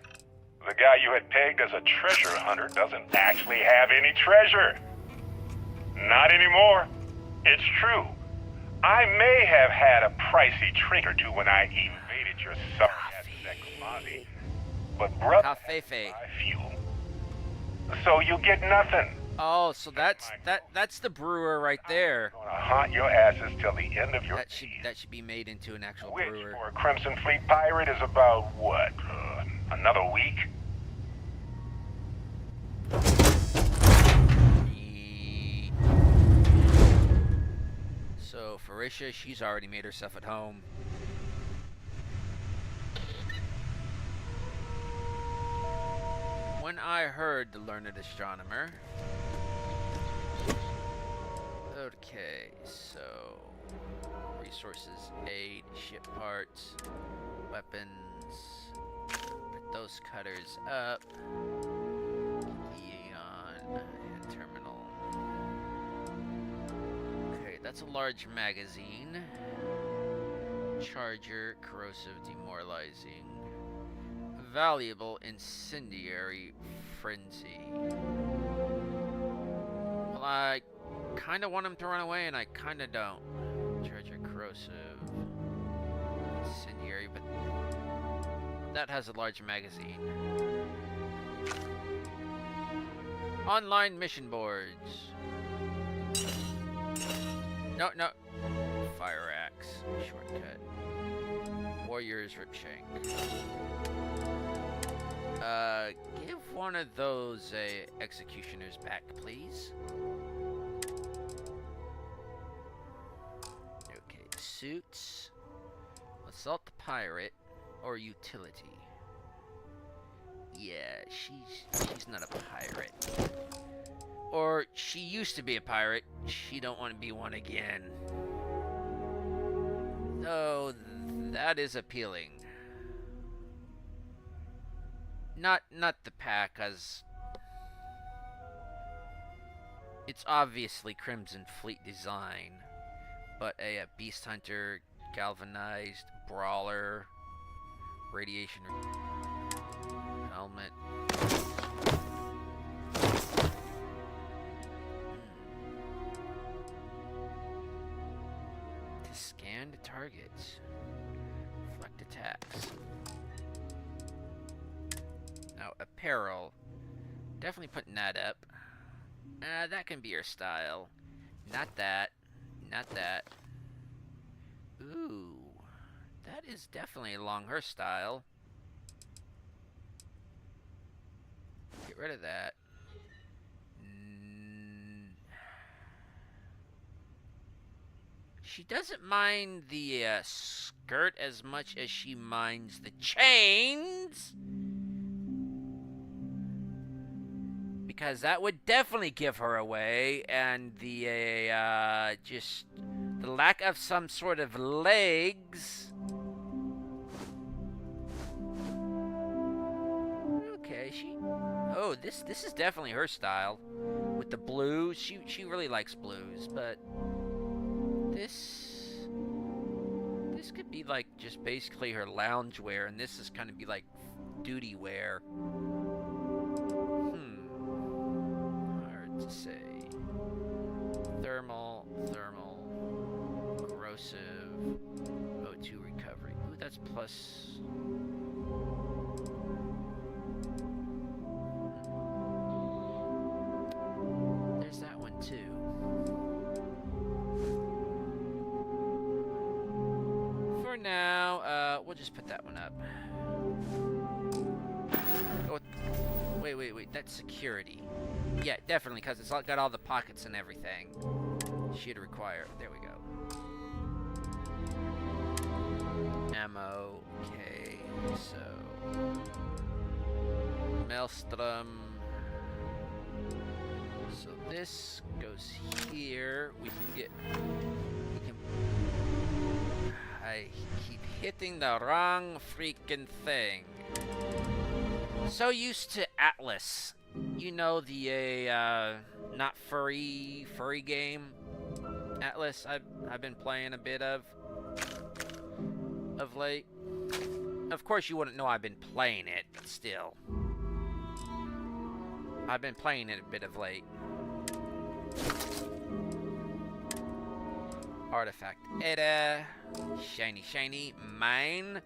the guy you had pegged as a treasure hunter doesn't actually have any treasure. Not anymore. It's true. I may have had a pricey drink or two when I evaded your sorry ass at Kumasi, but brother, I fuel. So you get nothing.
Oh, so that's the brewer right there.
I'm gonna haunt your asses till the end of your
that should be made into an actual
which,
brewer.
for a Crimson Fleet pirate, is about what? Another week?
So for Risha, she's already made herself at home. When I heard the learned astronomer. Okay, so resources, aid, ship parts, weapons. Put those cutters up. Eon and terminal. Okay, that's a large magazine. Charger, corrosive, demoralizing. Valuable incendiary frenzy. Well, I kind of want him to run away, and I kind of don't. Treasure corrosive. Incendiary, but that has a large magazine. Online mission boards. No, no. Fire axe. Shortcut. Warrior's Ripshank. Give one of those executioners back, please. Okay, suits. Assault the pirate or utility. Yeah, she's not a pirate. Or she used to be a pirate. She don't want to be one again. Oh, that is appealing. Not the pack, cause it's obviously Crimson Fleet design, but a Beast Hunter, galvanized, brawler, radiation helmet. To scan the targets, reflect attacks. Now, apparel. Definitely putting that up. That can be your style. Not that. Not that. Ooh. That is definitely along her style. Get rid of that. She doesn't mind the skirt as much as she minds the chains. Because that would definitely give her away, and the just the lack of some sort of legs. Okay, oh, this is definitely her style with the blues. She really likes blues, but this could be like just basically her lounge wear, and this is kind of be like duty wear. To say thermal, corrosive, O2 recovery. Ooh, that's plus. There's that one too. For now, we'll just put that one up. Oh, wait, that's security. Yeah, definitely, because it's got all the pockets and everything. She'd require. There we go. Ammo. Okay, so Maelstrom. So this goes here. We can. I keep hitting the wrong freaking thing. So used to Atlas. You know, the not furry game, Atlas. I've been playing a bit of late. Of course, you wouldn't know I've been playing it, but still, I've been playing it a bit of late. Artifact Edda, shiny, mine.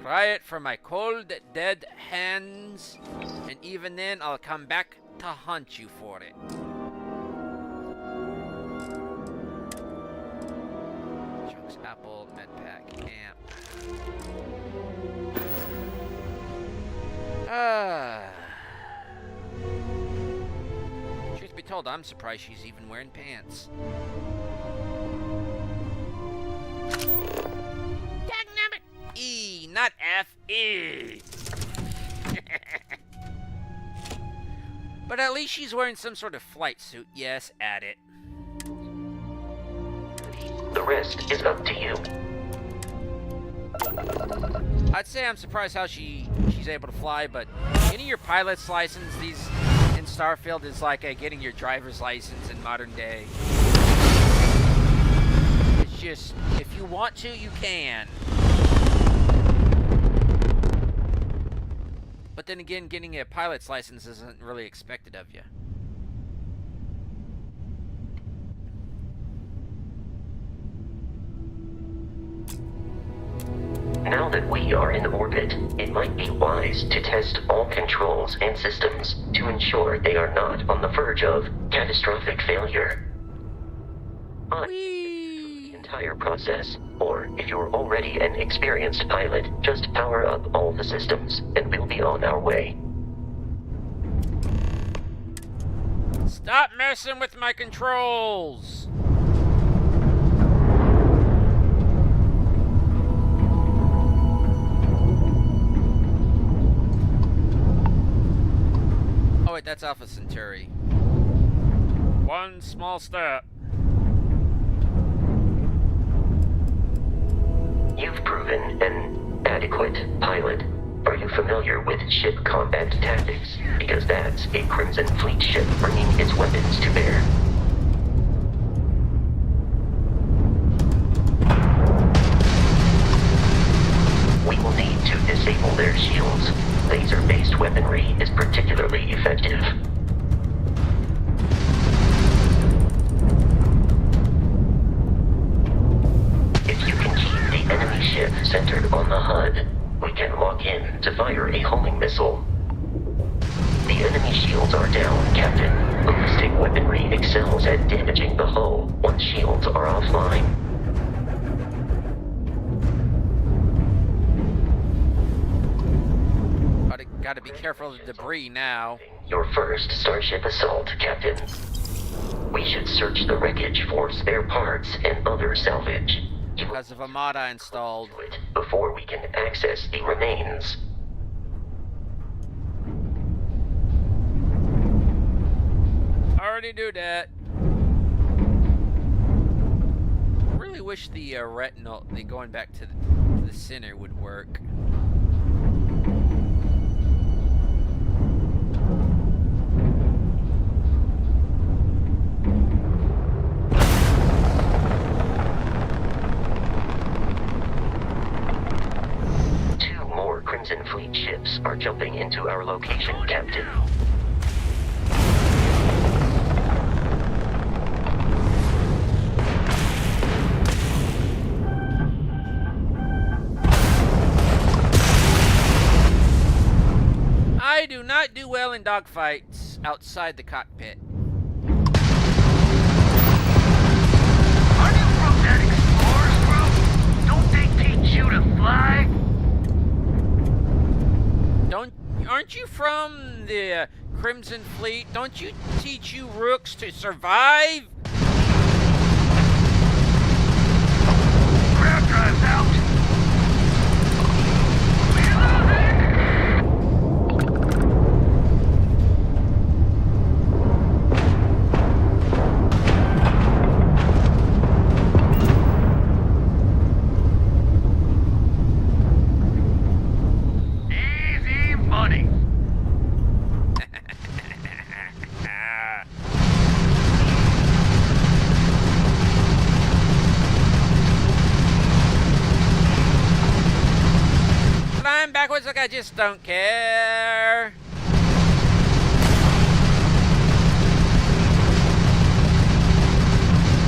Pry it from my cold, dead hands, and even then, I'll come back to haunt you for it. Chunks, apple, medpack, amp. Truth be told, I'm surprised she's even wearing pants. E, not F, E. But at least she's wearing some sort of flight suit. Yes, add it.
The rest is up to you.
I'd say I'm surprised how she's able to fly, but getting your pilot's license in Starfield is like getting your driver's license in modern day. It's just, if you want to, you can. But then again, getting a pilot's license isn't really expected of you.
Now that we are in orbit, it might be wise to test all controls and systems to ensure they are not on the verge of catastrophic failure. The entire process, or if you're already an experienced pilot, just power up all the systems and we'll be on our way.
Stop messing with my controls! Oh wait, that's Alpha Centauri. One small step.
You've proven an adequate pilot. Are you familiar with ship combat tactics? Because that's a Crimson Fleet ship bringing its weapons to bear. We will need to disable their shields. Laser-based weaponry is particularly effective. If you can keep the enemy ship centered on the HUD, we can lock in to fire a homing missile. The enemy shields are down, Captain. Ballistic weaponry excels at damaging the hull once shields are offline.
Gotta be careful of the debris now.
Your first Starship assault, Captain. We should search the wreckage for spare parts and other salvage.
Because of a mod I installed.
Before we can access the remains.
Already do that. Really wish the retinal, the going back to the center would work.
Crimson Fleet ships are jumping into our location, Captain.
I do not do well in dogfights outside the cockpit.
Are you from that Explorers group? Don't they teach you to fly?
Aren't you from the Crimson Fleet? Don't you teach you rooks to survive?
Crowd drives out.
Backwards like I just don't care.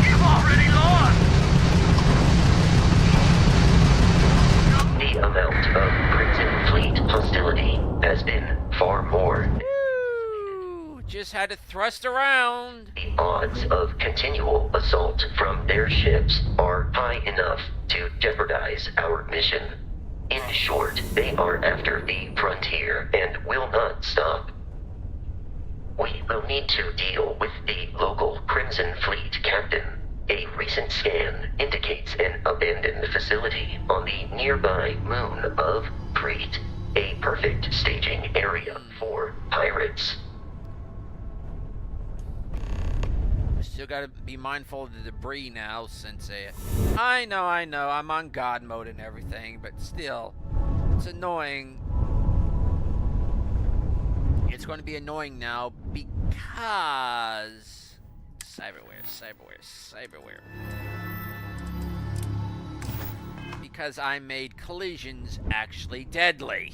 You've already lost.
The amount of Crimson Fleet hostility has been far more.
Ooh, just had to thrust around.
The odds of continual assault from their ships are high enough to jeopardize our mission. In short, they are after the frontier and will not stop. We will need to deal with the local Crimson Fleet captain. A recent scan indicates an abandoned facility on the nearby moon of Crete, a perfect staging area for pirates.
Still gotta be mindful of the debris now, Sensei. I know, I'm on God mode and everything, but still, it's annoying. It's going to be annoying now because cyberware. Because I made collisions actually deadly.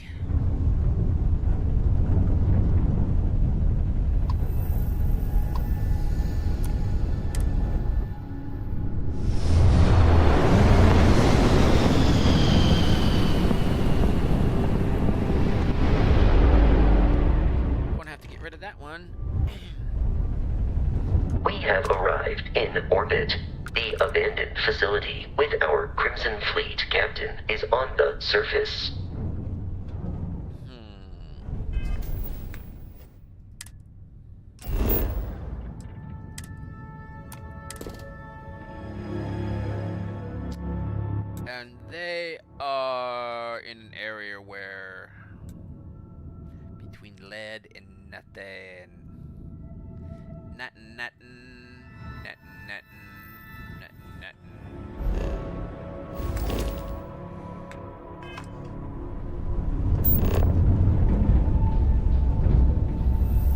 arrived in orbit. The abandoned facility with our Crimson Fleet captain is on the surface.
And they are in an area where between lead and nothing. Nothing.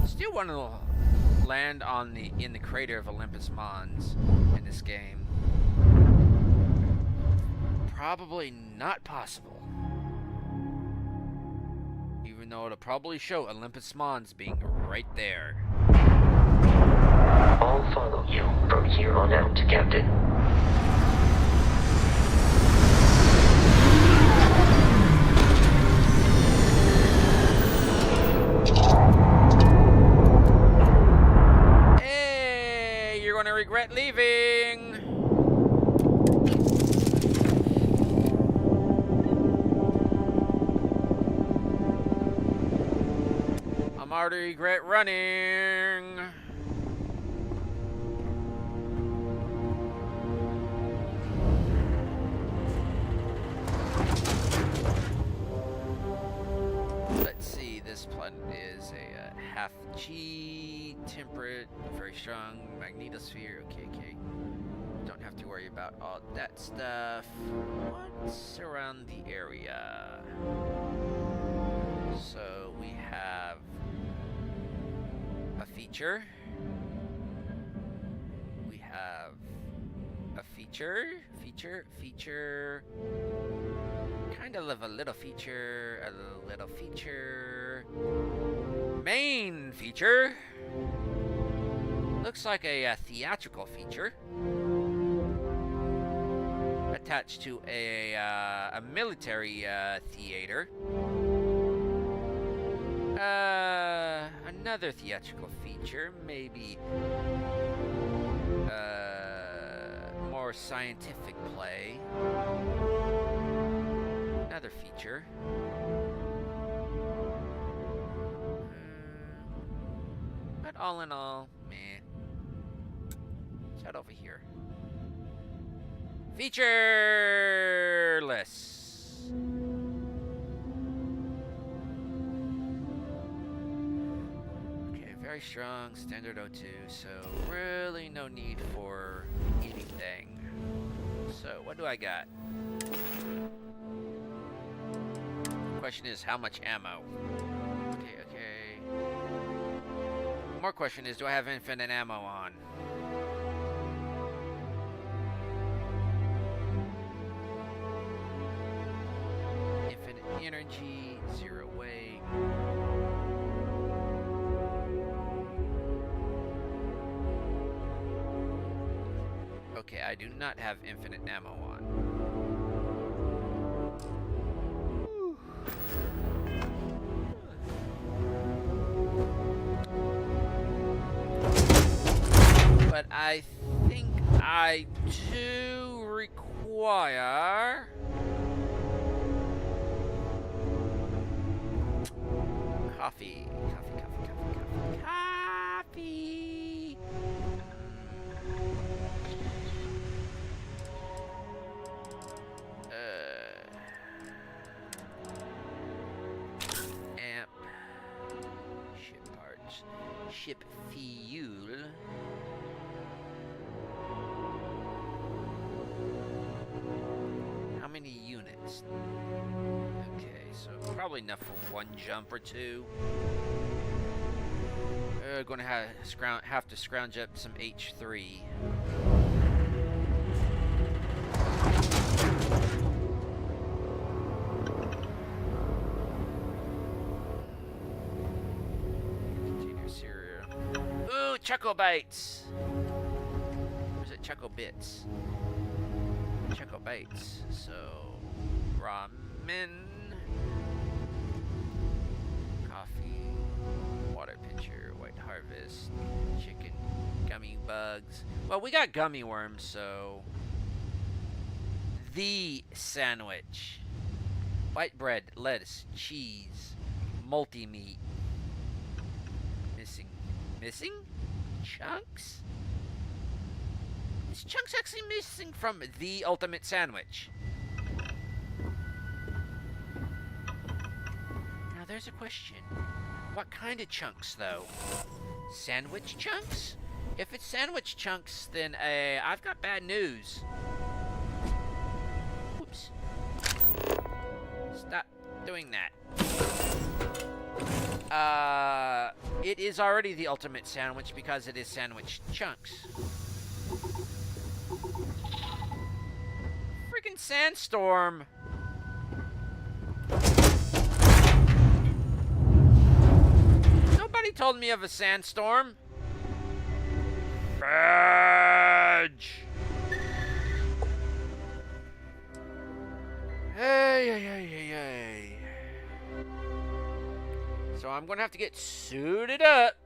Still want to land on in the crater of Olympus Mons in this game. Probably not possible. Even though it'll probably show Olympus Mons being right there.
I'll follow you from here on out, Captain.
Hey, you're gonna regret leaving. I'm already regret running. Let's see, this planet is a half G, temperate, very strong magnetosphere. Okay. Don't have to worry about all that stuff. What's around the area? So we have a feature. We have a feature. Kind of a little feature, a little feature. Main feature. Looks like a theatrical feature. Attached to a military theater. Another theatrical feature, maybe more scientific play. Another feature. But all in all, meh. Let's head over here. Featureless. Very strong, standard O2, so really no need for anything. So, what do I got? Question is, how much ammo? Okay. More question is, do I have infinite ammo on? Infinite energy, 0 weight. Okay, I do not have infinite ammo on. But I think I do require coffee. Amp. Ship parts. Ship fuel. How many units? Okay, so probably enough for one jump or two. Gonna have to scrounge up some H3. Ooh, Choco Bites! Or is it Choco Bits? Choco Bites. So, ramen, coffee, water pitcher, white harvest, chicken, Gummy bugs. Well, we got gummy worms, so... The sandwich. White bread, lettuce, cheese, multi-meat. Missing? Chunks? Is Chunks actually missing from the ultimate sandwich? Now there's a question. What kind of chunks, though? Sandwich chunks? If it's sandwich chunks, then I've got bad news. Oops. Stop doing that. It is already the ultimate sandwich because it is sandwich chunks. Freaking sandstorm. Nobody told me of a sandstorm. Badge. Hey. So I'm gonna have to get suited up.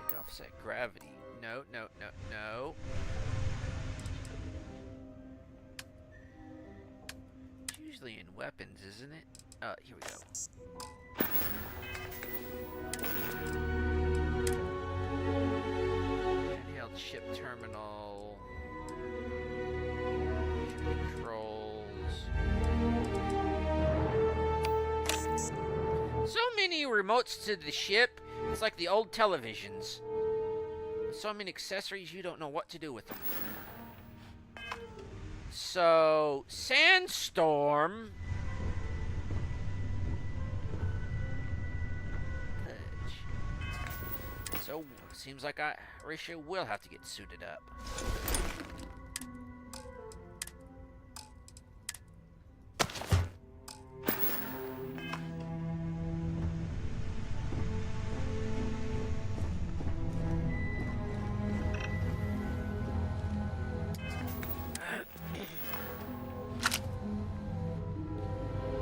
Take offset gravity. No. It's usually in weapons, isn't it? Here we go. Handheld ship terminal. Controls. So many remotes to the ship. It's like the old televisions. So many accessories, you don't know what to do with them. So, sandstorm. So, seems like Risha will have to get suited up.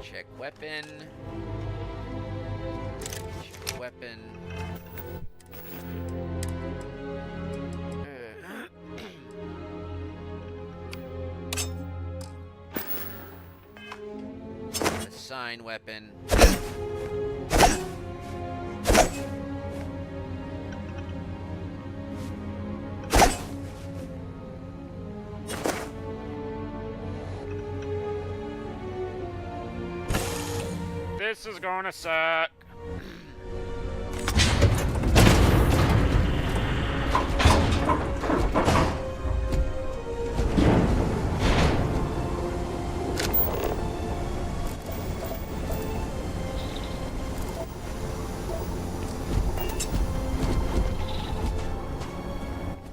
Check weapon. Check weapon. Assign weapon. This is gonna suck.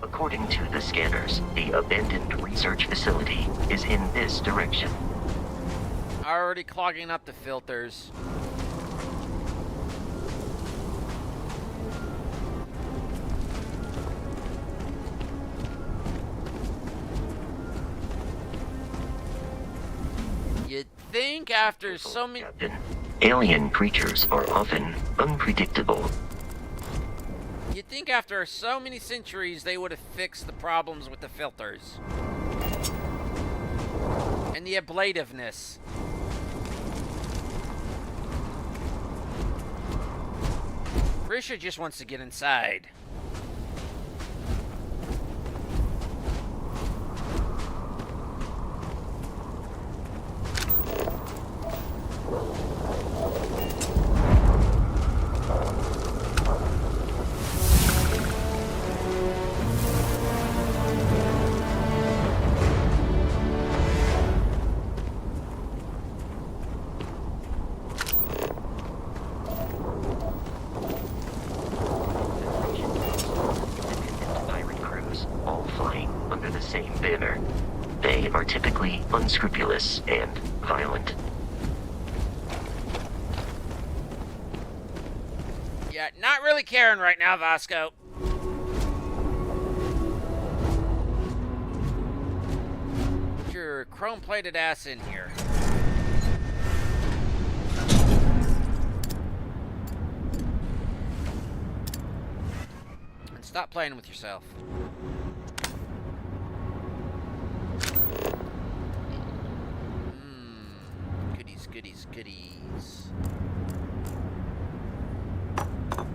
According to the scanners, the abandoned research facility is in this direction.
Already clogging up the filters. You'd think after so many...
Captain, alien creatures are often unpredictable.
You'd think after so many centuries they would have fixed the problems with the filters. And the ablativeness. Risha just wants to get inside.
They are typically unscrupulous and violent.
Yeah, not really caring right now, Vasco. Get your chrome-plated ass in here. And stop playing with yourself. Goodies, goodies.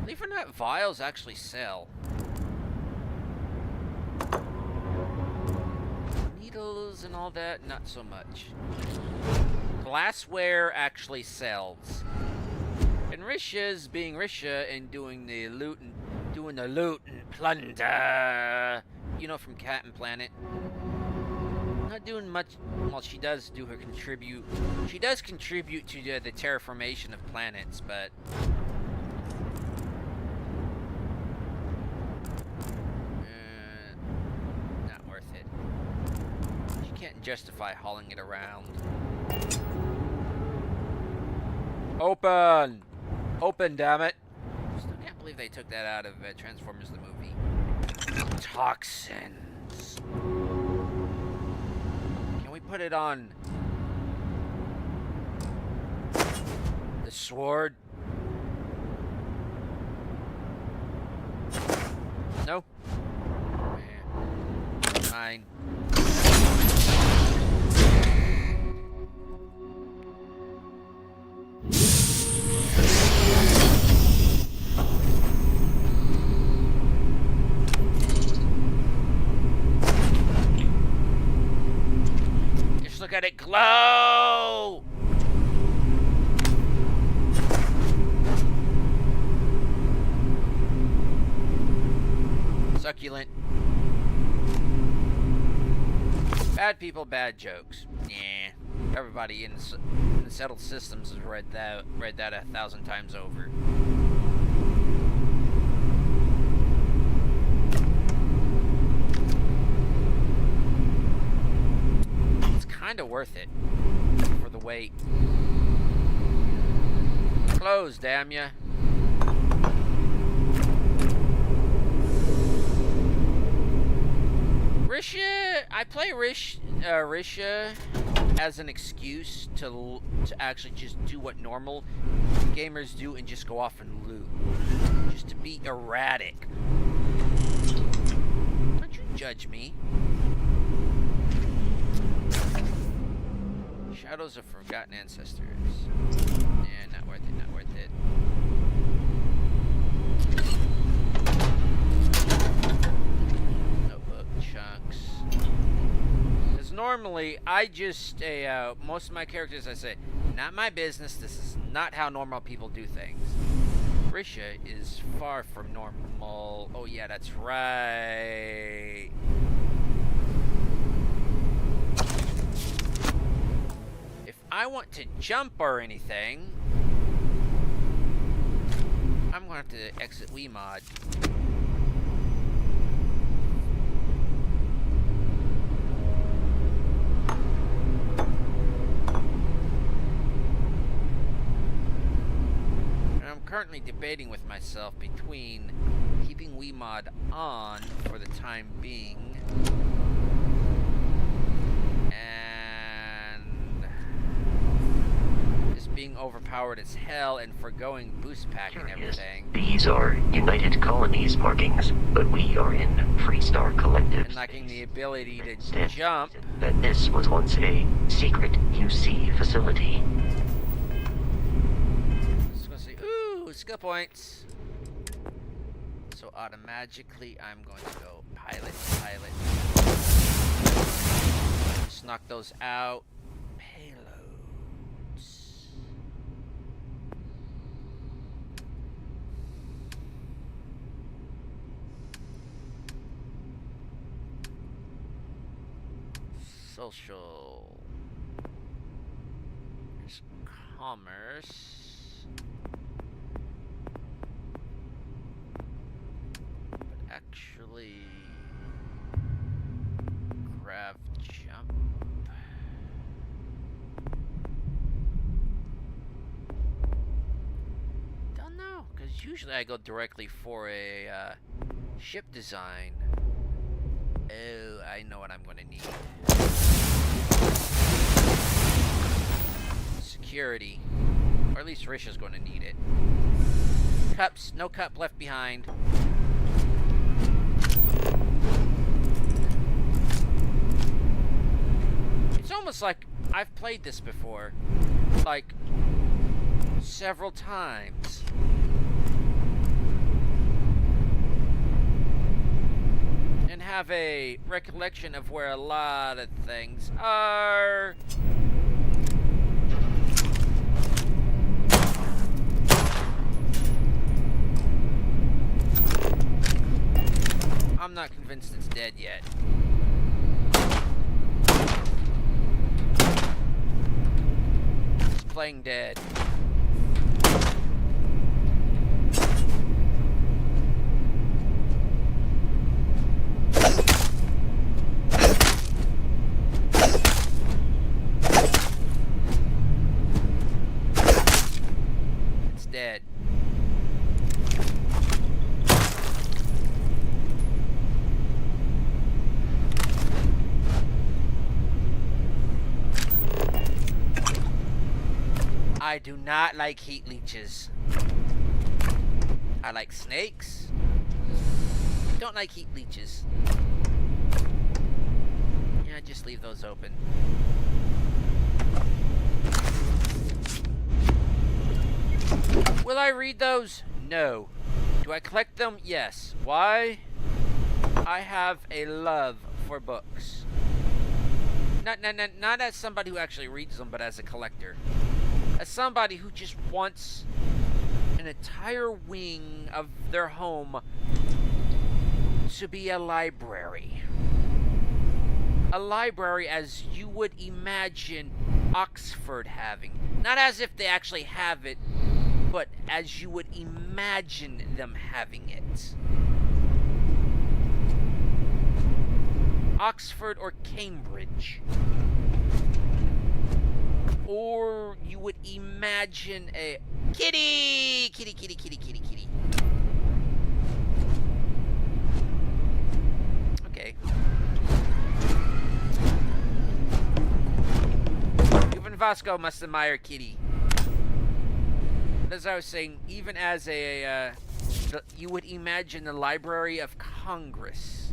Believe it or not, vials actually sell. Needles and all that, not so much. Glassware actually sells. And Risha's being Risha and doing the loot and plunder. You know, from Cat and Planet. Not doing much. Well, she does do her contribute. She does contribute to the terraformation of planets, but not worth it. She can't justify hauling it around. Open, damn it! Still can't believe they took that out of Transformers the movie. Toxins. Put it on the sword. No. Fine. Look at it glow! Succulent. Bad people, bad jokes. Yeah. Everybody in the settled systems has read that 1,000 times over. Kind of worth it for the wait. Close, damn ya. Risha, I play Risha as an excuse to actually just do what normal gamers do and just go off and loot, just to be erratic. Don't you judge me. Shadows of Forgotten Ancestors. Yeah, not worth it, not worth it. Notebook chunks. Because normally, I just, most of my characters I say, not my business, this is not how normal people do things. Risha is far from normal. Oh yeah, that's right. I want to jump or anything, I'm going to have to exit Wiimod. And I'm currently debating with myself between keeping Wiimod on for the time being being overpowered as hell and forgoing boost pack and everything.
These are United Colonies markings, but we are in Freestar Collective.
And lacking the ability to jump.
That this was once a secret UC facility.
Just gonna say, ooh, skill points. So automatically I'm going to go pilot. Just knock those out. Social. There's commerce. But actually, grab jump. Because usually I go directly for a ship design. Oh, I know what I'm going to need. Security. Or at least Risha's going to need it. Cups. No cup left behind. It's almost like I've played this before. Like, several times. And have a recollection of where a lot of things are. I'm not convinced it's dead yet. It's playing dead. It's dead. I do not like heat leeches. I like snakes. Don't like heat leeches. Yeah, just leave those open. Will I read those? No. Do I collect them? Yes. Why? I have a love for books. Not as somebody who actually reads them, but as a collector. As somebody who just wants an entire wing of their home to be a library. A library as you would imagine Oxford having. Not as if they actually have it, but as you would imagine them having it. Oxford or Cambridge. Or you would imagine a kitty. Okay. Even Vasco must admire kitty. As I was saying, even as you would imagine the Library of Congress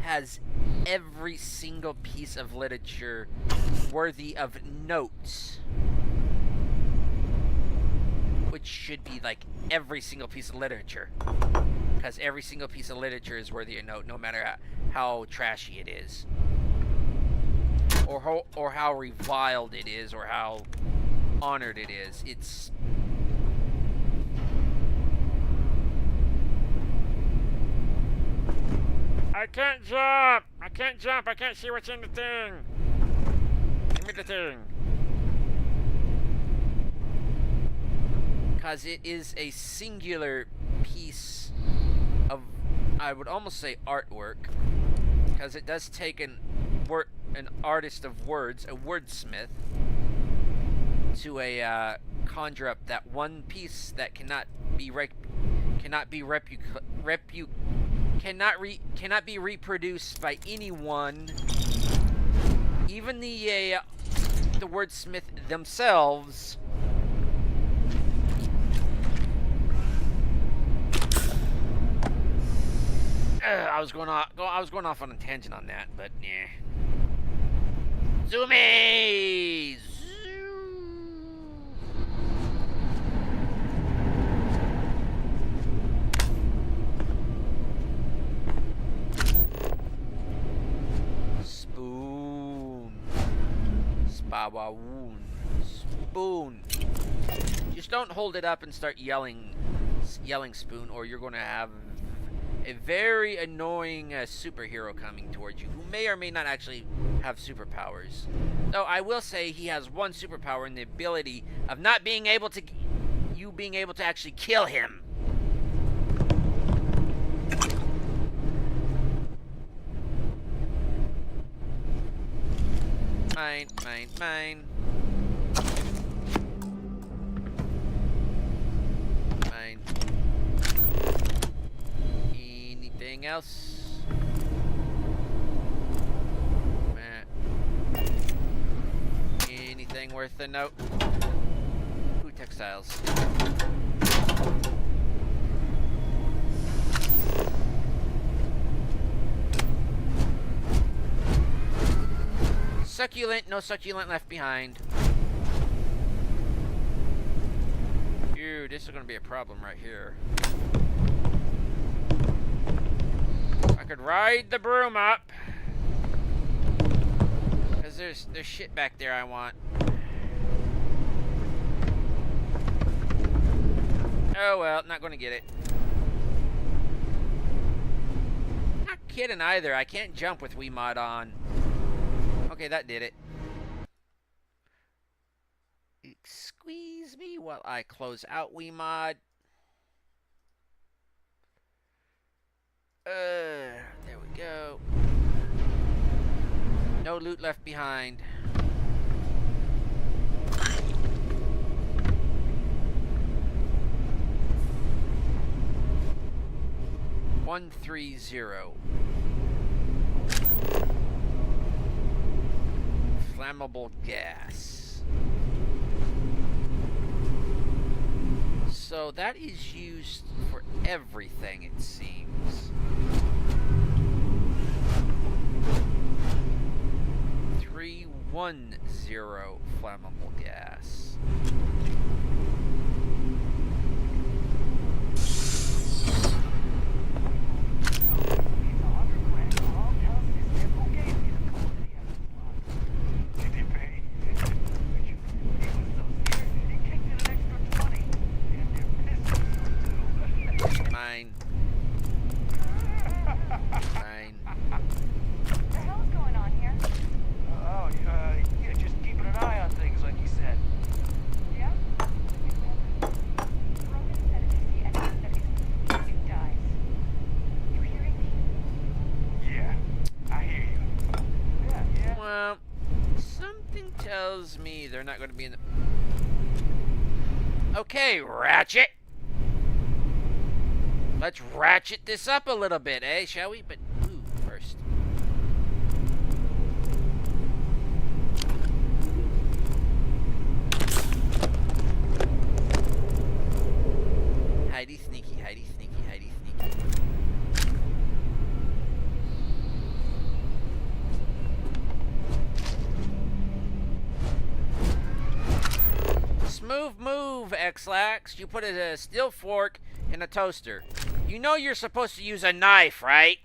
has every single piece of literature worthy of notes, which should be like every single piece of literature, because every single piece of literature is worthy of note, no matter how trashy it is, or how reviled it is, or how honored it is. It's I can't jump! I can't jump! I can't see what's in the thing! Give me the thing! Because it is a singular piece of, I would almost say, artwork. Because it does take an artist of words, a wordsmith, to conjure up that one piece that cannot be reproduced by anyone, even the wordsmith themselves. I was going off on a tangent on that, but yeah. Zoomies. Spoon. Just don't hold it up and start yelling spoon, or you're going to have a very annoying superhero coming towards you, who may or may not actually have superpowers. Though I will say he has one superpower, in the ability of not being able to, you being able to actually kill him. Mine. else? Anything worth a note? Ooh, textiles. Succulent, no succulent left behind. Ew, this is gonna be a problem right here. I could ride the broom up. Cause there's shit back there I want. Oh well, not gonna get it. Not kidding either, I can't jump with Wiimote on. Okay, that did it. Squeeze me while I close out Wiimote. There we go. No loot left behind. $130. Flammable gas. So that is used for everything, it seems. 310 flammable gas. Mine.
What the hell is going on here?
Yeah, just keeping an eye on things like you said.
Yeah? Roman said if you see anything that isn't, it dies. You hearing me?
Yeah, I hear you. Yeah.
Well, something tells me they're not going to be in the... Okay, Ratchet. Let's ratchet this up a little bit, eh, shall we? But, ooh, first. Hidey sneaky, hidey sneaky, hidey sneaky. Smooth move, X-Lax. You put a steel fork in a toaster. You know you're supposed to use a knife, right?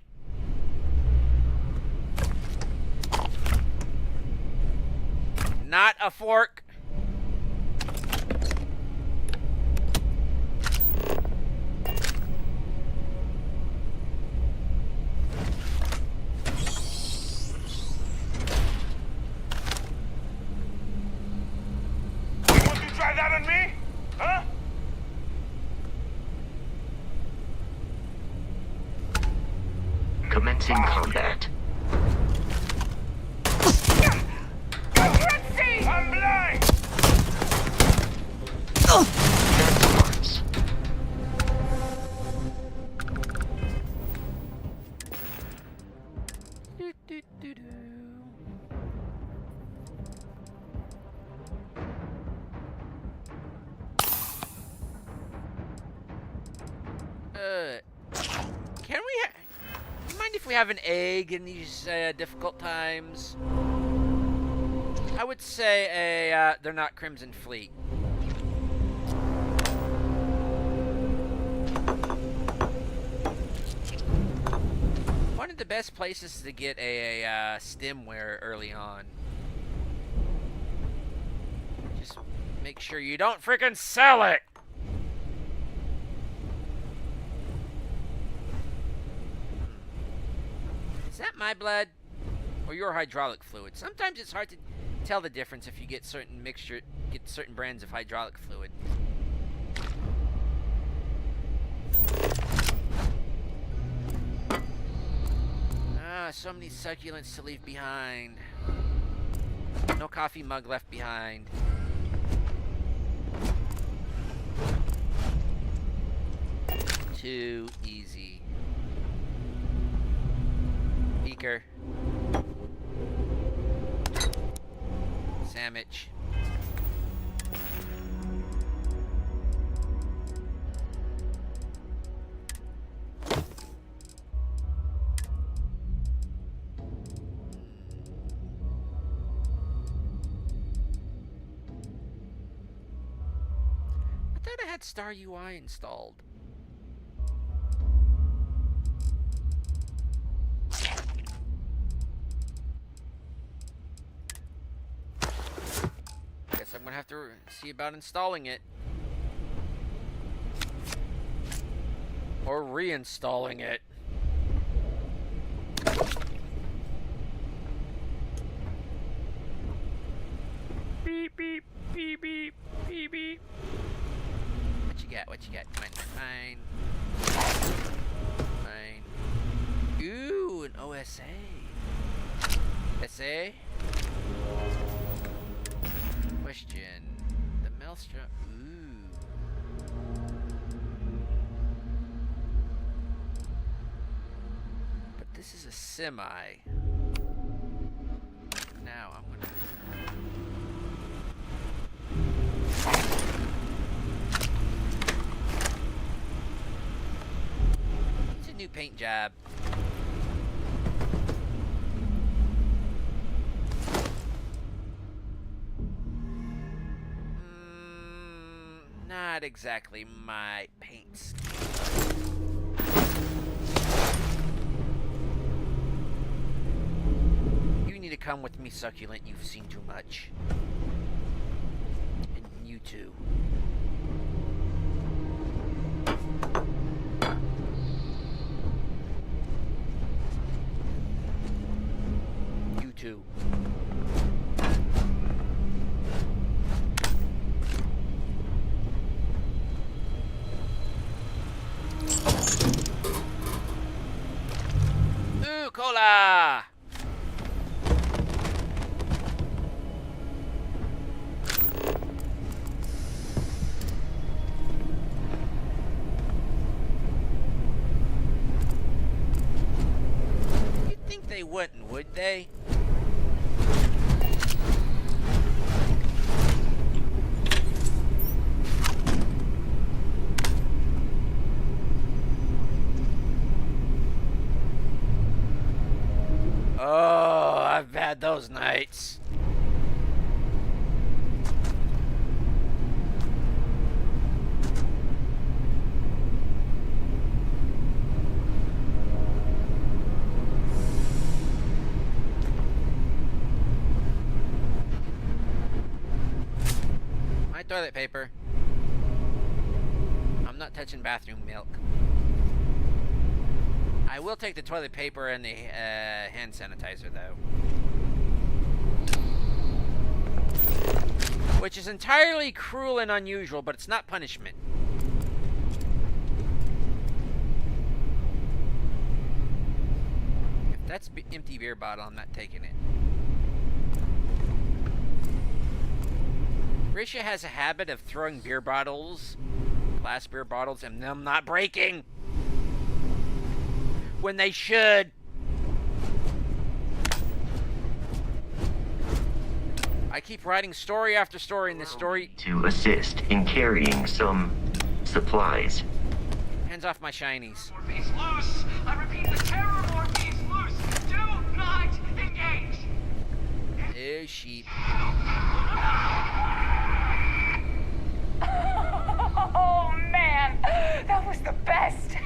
Not a fork.
You want to try that on me? Huh?
Commencing combat.
I'm blind!
Advance.
Do, do, do, do. Can we mind if we have an egg in these difficult times? I would say they're not Crimson Fleet. One of the best places to get a stemware early on. Just make sure you don't freaking sell it! Is that my blood? Or your hydraulic fluid? Sometimes it's hard to tell the difference if you get certain brands of hydraulic fluid. Ah, so many succulents to leave behind. No coffee mug left behind. Too easy. Beaker. Sandwich. I thought I had Star UI installed. Guess I'm gonna have to see about installing it. Or reinstalling it. Beep, beep, beep, beep, beep, beep. What you got? What you got? Mine. Ooh, an OSA. SA? Question. The Maelstrom. Ooh. But this is a semi. Now I'm gonna. It's a new paint job. Not exactly my paint scheme. You need to come with me, Succulent. You've seen too much. And you too. You too. Ooh, cola! You'd think they wouldn't, would they? Oh, I've had those nights. My toilet paper. I'm not touching bathroom milk. I will take the toilet paper and the hand sanitizer, though. Which is entirely cruel and unusual, but it's not punishment. If that's empty beer bottle, I'm not taking it. Risha has a habit of throwing beer bottles, glass beer bottles, and them not breaking. When they should. I keep writing story after story in this story.
To assist in carrying some supplies.
Hands off my shinies.
Morphe's loose! I repeat, the terror Morphe's loose! Do not engage!
Ew, sheep.
Oh man, that was the best.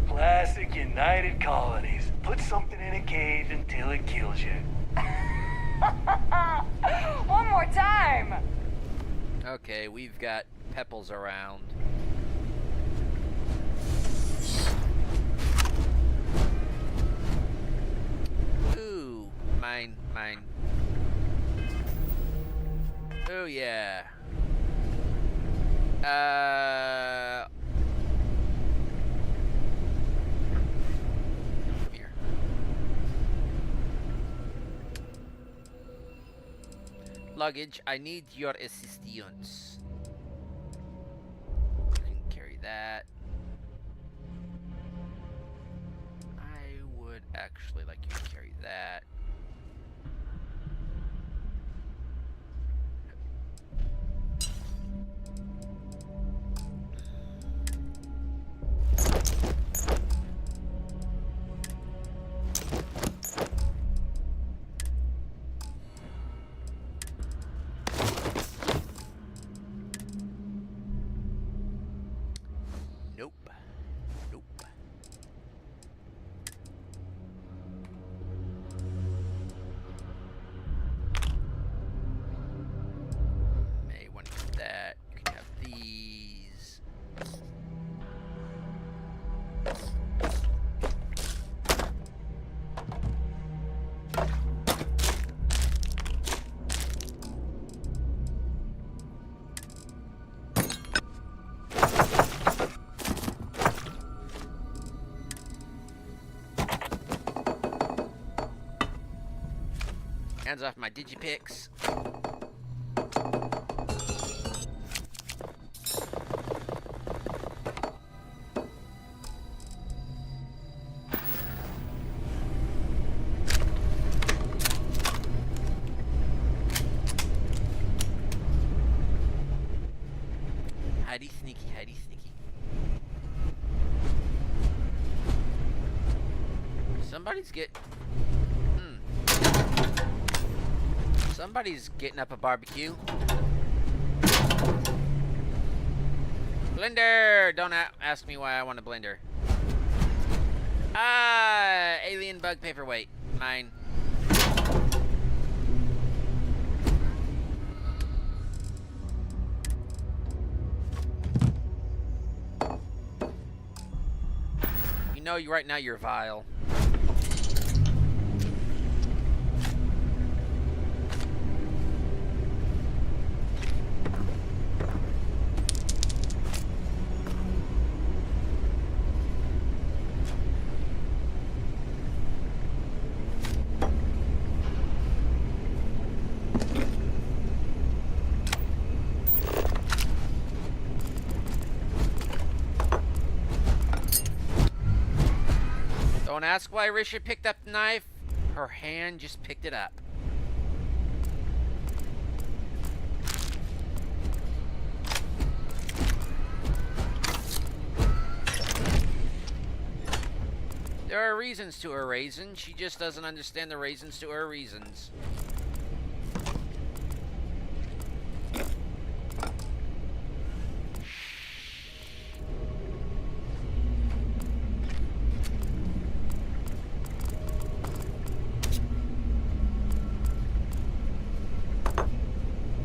Classic United Colonies. Put something in a cage until it kills you.
One more time.
Okay, we've got Pepples around. Ooh, mine. Oh yeah. Come here. Luggage, I need your assistance. You can carry that. I would actually like you to carry Hands off my digipicks. Hidey sneaky, hidey sneaky. Somebody's getting up a barbecue. Blender! Don't ask me why I want a blender. Ah, alien bug paperweight. Mine. You know, right now you're vile. Don't ask why Risha picked up the knife. Her hand just picked it up. There are reasons to her raisins. She just doesn't understand the reasons to her reasons.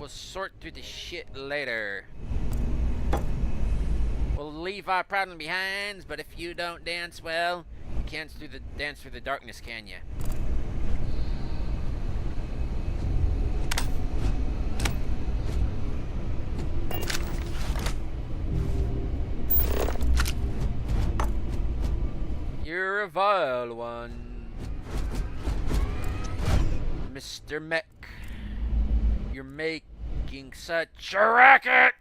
Sort through the shit later. We'll leave our problem behind, but if you don't dance well, you can't dance through the darkness, can you? You're a vile one, Mr. Mech. You're making such a racket!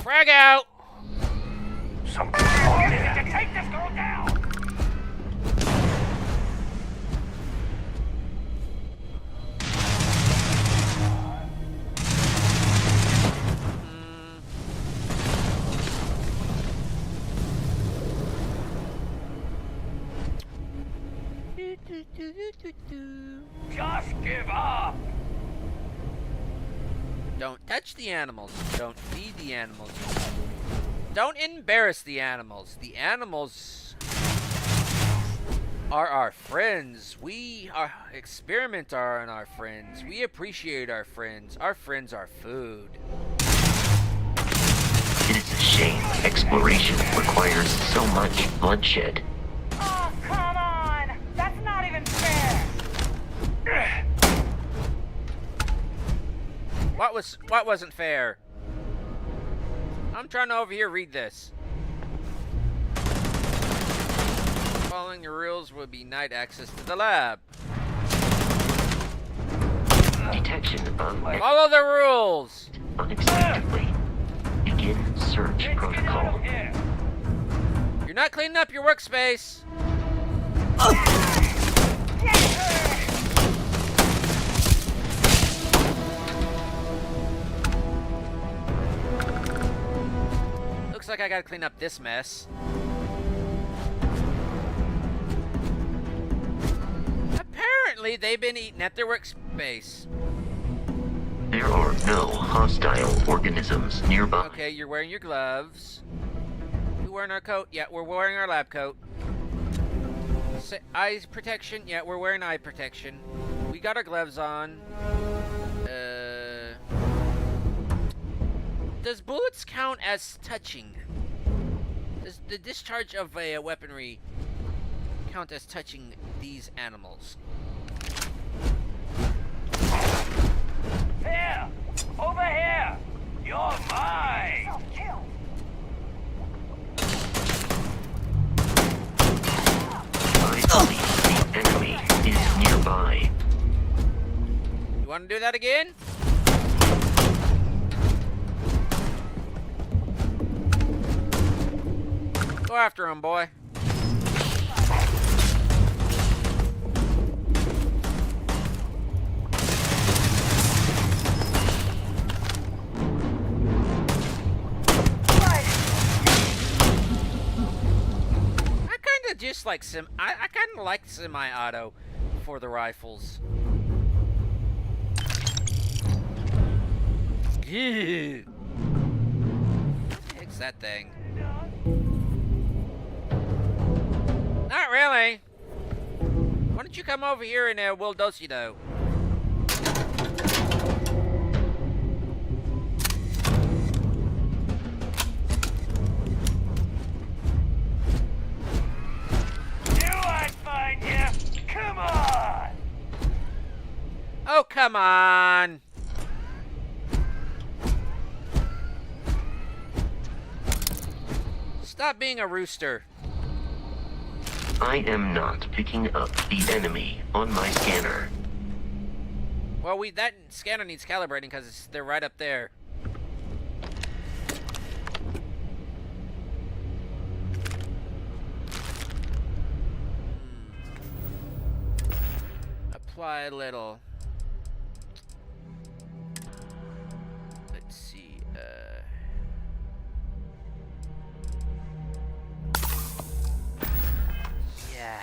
Frag out!
Something's wrong here. To take this girl down. Just give up.
Don't touch the animals. Don't feed the animals. Don't embarrass the animals. The animals are our friends. Experiment are our friends. We appreciate our friends. Our friends are food.
It is a shame exploration requires so much bloodshed.
Oh, come on! That's not even fair!
What wasn't fair? I'm trying to over here read this. Following the rules would be night access to the lab.
Detection of
Follow the rules!
unexpectedly. Begin search protocol.
You're not cleaning up your workspace. Looks like I gotta clean up this mess. Apparently, they've been eating at their workspace.
There are no hostile organisms nearby.
Okay, you're wearing your gloves. You wearing our coat? Yeah, we're wearing our lab coat. Eye protection? Yeah, we're wearing eye protection. We got our gloves on. Does bullets count as touching? Does the discharge of a weaponry count as touching these animals?
Here! Over here! You're mine!
Self-kill.
I believe the enemy is nearby.
You want to do that again? Go after him, boy. Just like I kind of like semi-auto for the rifles. Ew. What the heck's that thing? Not really. Why don't you come over here and we'll dose you though.
Come on!
Oh, come on! Stop being a rooster.
I am not picking up the enemy on my scanner.
Well, that scanner needs calibrating because they're right up there. Apply a little. Let's see. Yeah.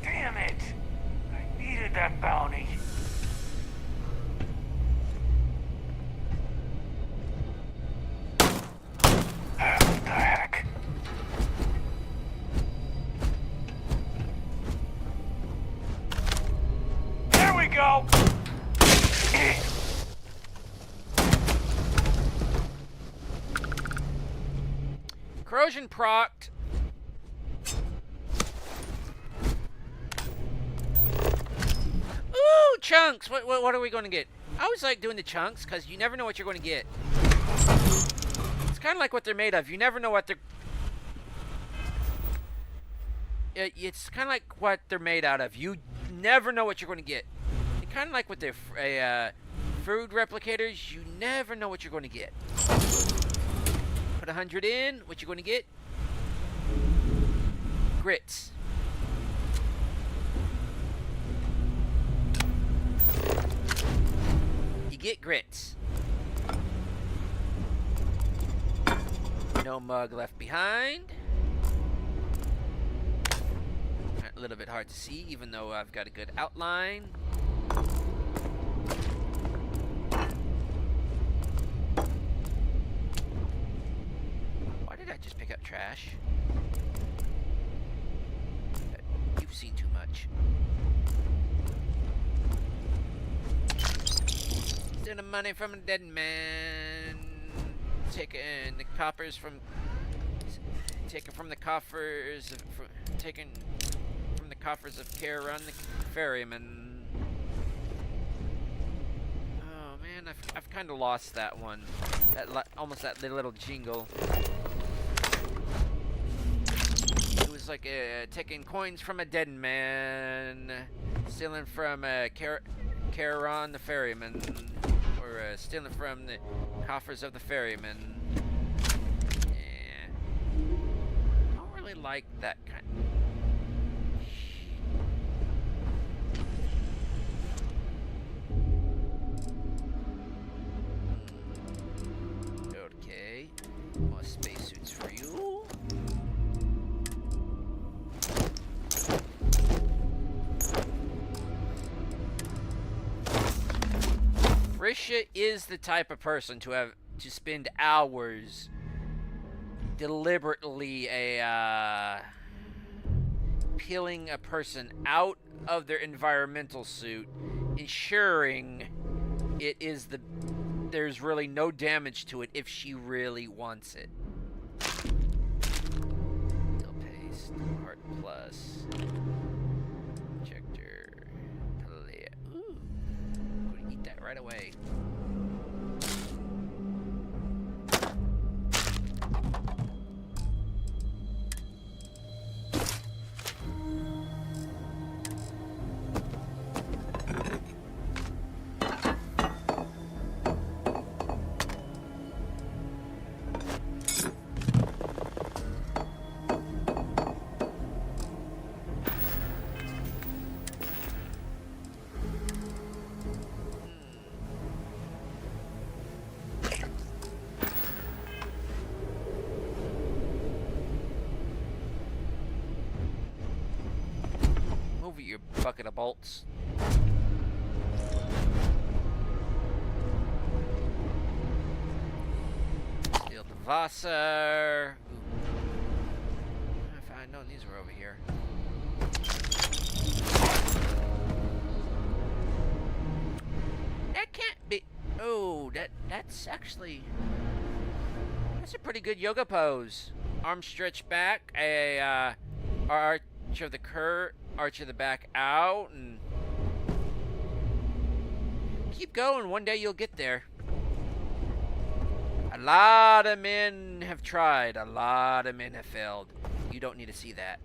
Damn it! I needed that bounty. What the heck? There we go!
Corrosion procced. Ooh, chunks! What are we going to get? I always like doing the chunks because you never know what you're going to get. It's kind of like what they're made of. You never know what they're... It's kind of like what they're made out of. You never know what you're going to get. It's kind of like with the food replicators. You never know what you're going to get. Put 100 in. What you going to get? Grits. You get grits. No mug left behind. A little bit hard to see, even though I've got a good outline. Why did I just pick up trash? You've seen too much. Stealing money from a dead man. Taking the coppers from... Taken from the coffers... Taken from the coffers of Kantorock the ferryman. Oh man, I've kind of lost that one. Almost that little jingle. It was like taking coins from a dead man, stealing from Kantorock the ferryman, or stealing from the coffers of the ferryman. Yeah, don't really like that kind. Okay, more spacesuits for you. Risha is the type of person to spend hours deliberately peeling a person out of their environmental suit, ensuring there's really no damage to it if she really wants it. Steel paste, heart plus, injector, ooh, I'm gonna eat that right away. Your bucket of bolts. Steel the Wasser. If I had known these were over here. That can't be. Oh, that's actually. That's a pretty good yoga pose. Arms stretched back. A arch of the curve. Arch of the back out and keep going. One day you'll get there. A lot of men have tried. A lot of men have failed. You don't need to see that.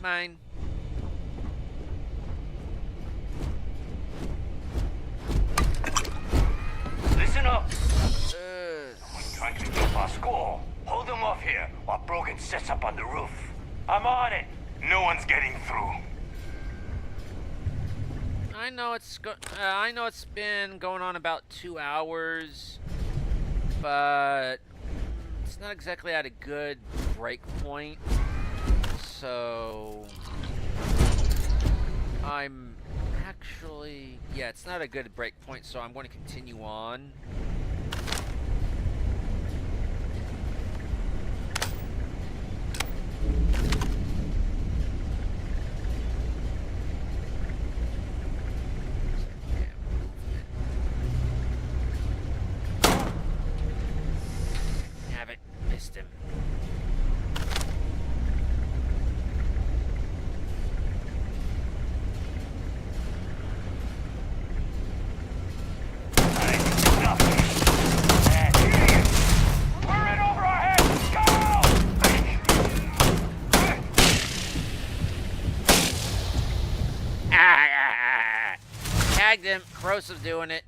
Mine.
Listen up! Someone's trying to keep our score. Hold them off here while Brogan sets up on the roof. I'm on it. No one's getting through.
I know it's been going on about 2 hours, but it's not exactly at a good break point. So I'm actually, yeah, it's not a good break point, so I'm going to continue on. Have it, missed him. Tagged him. Corrosive's doing it.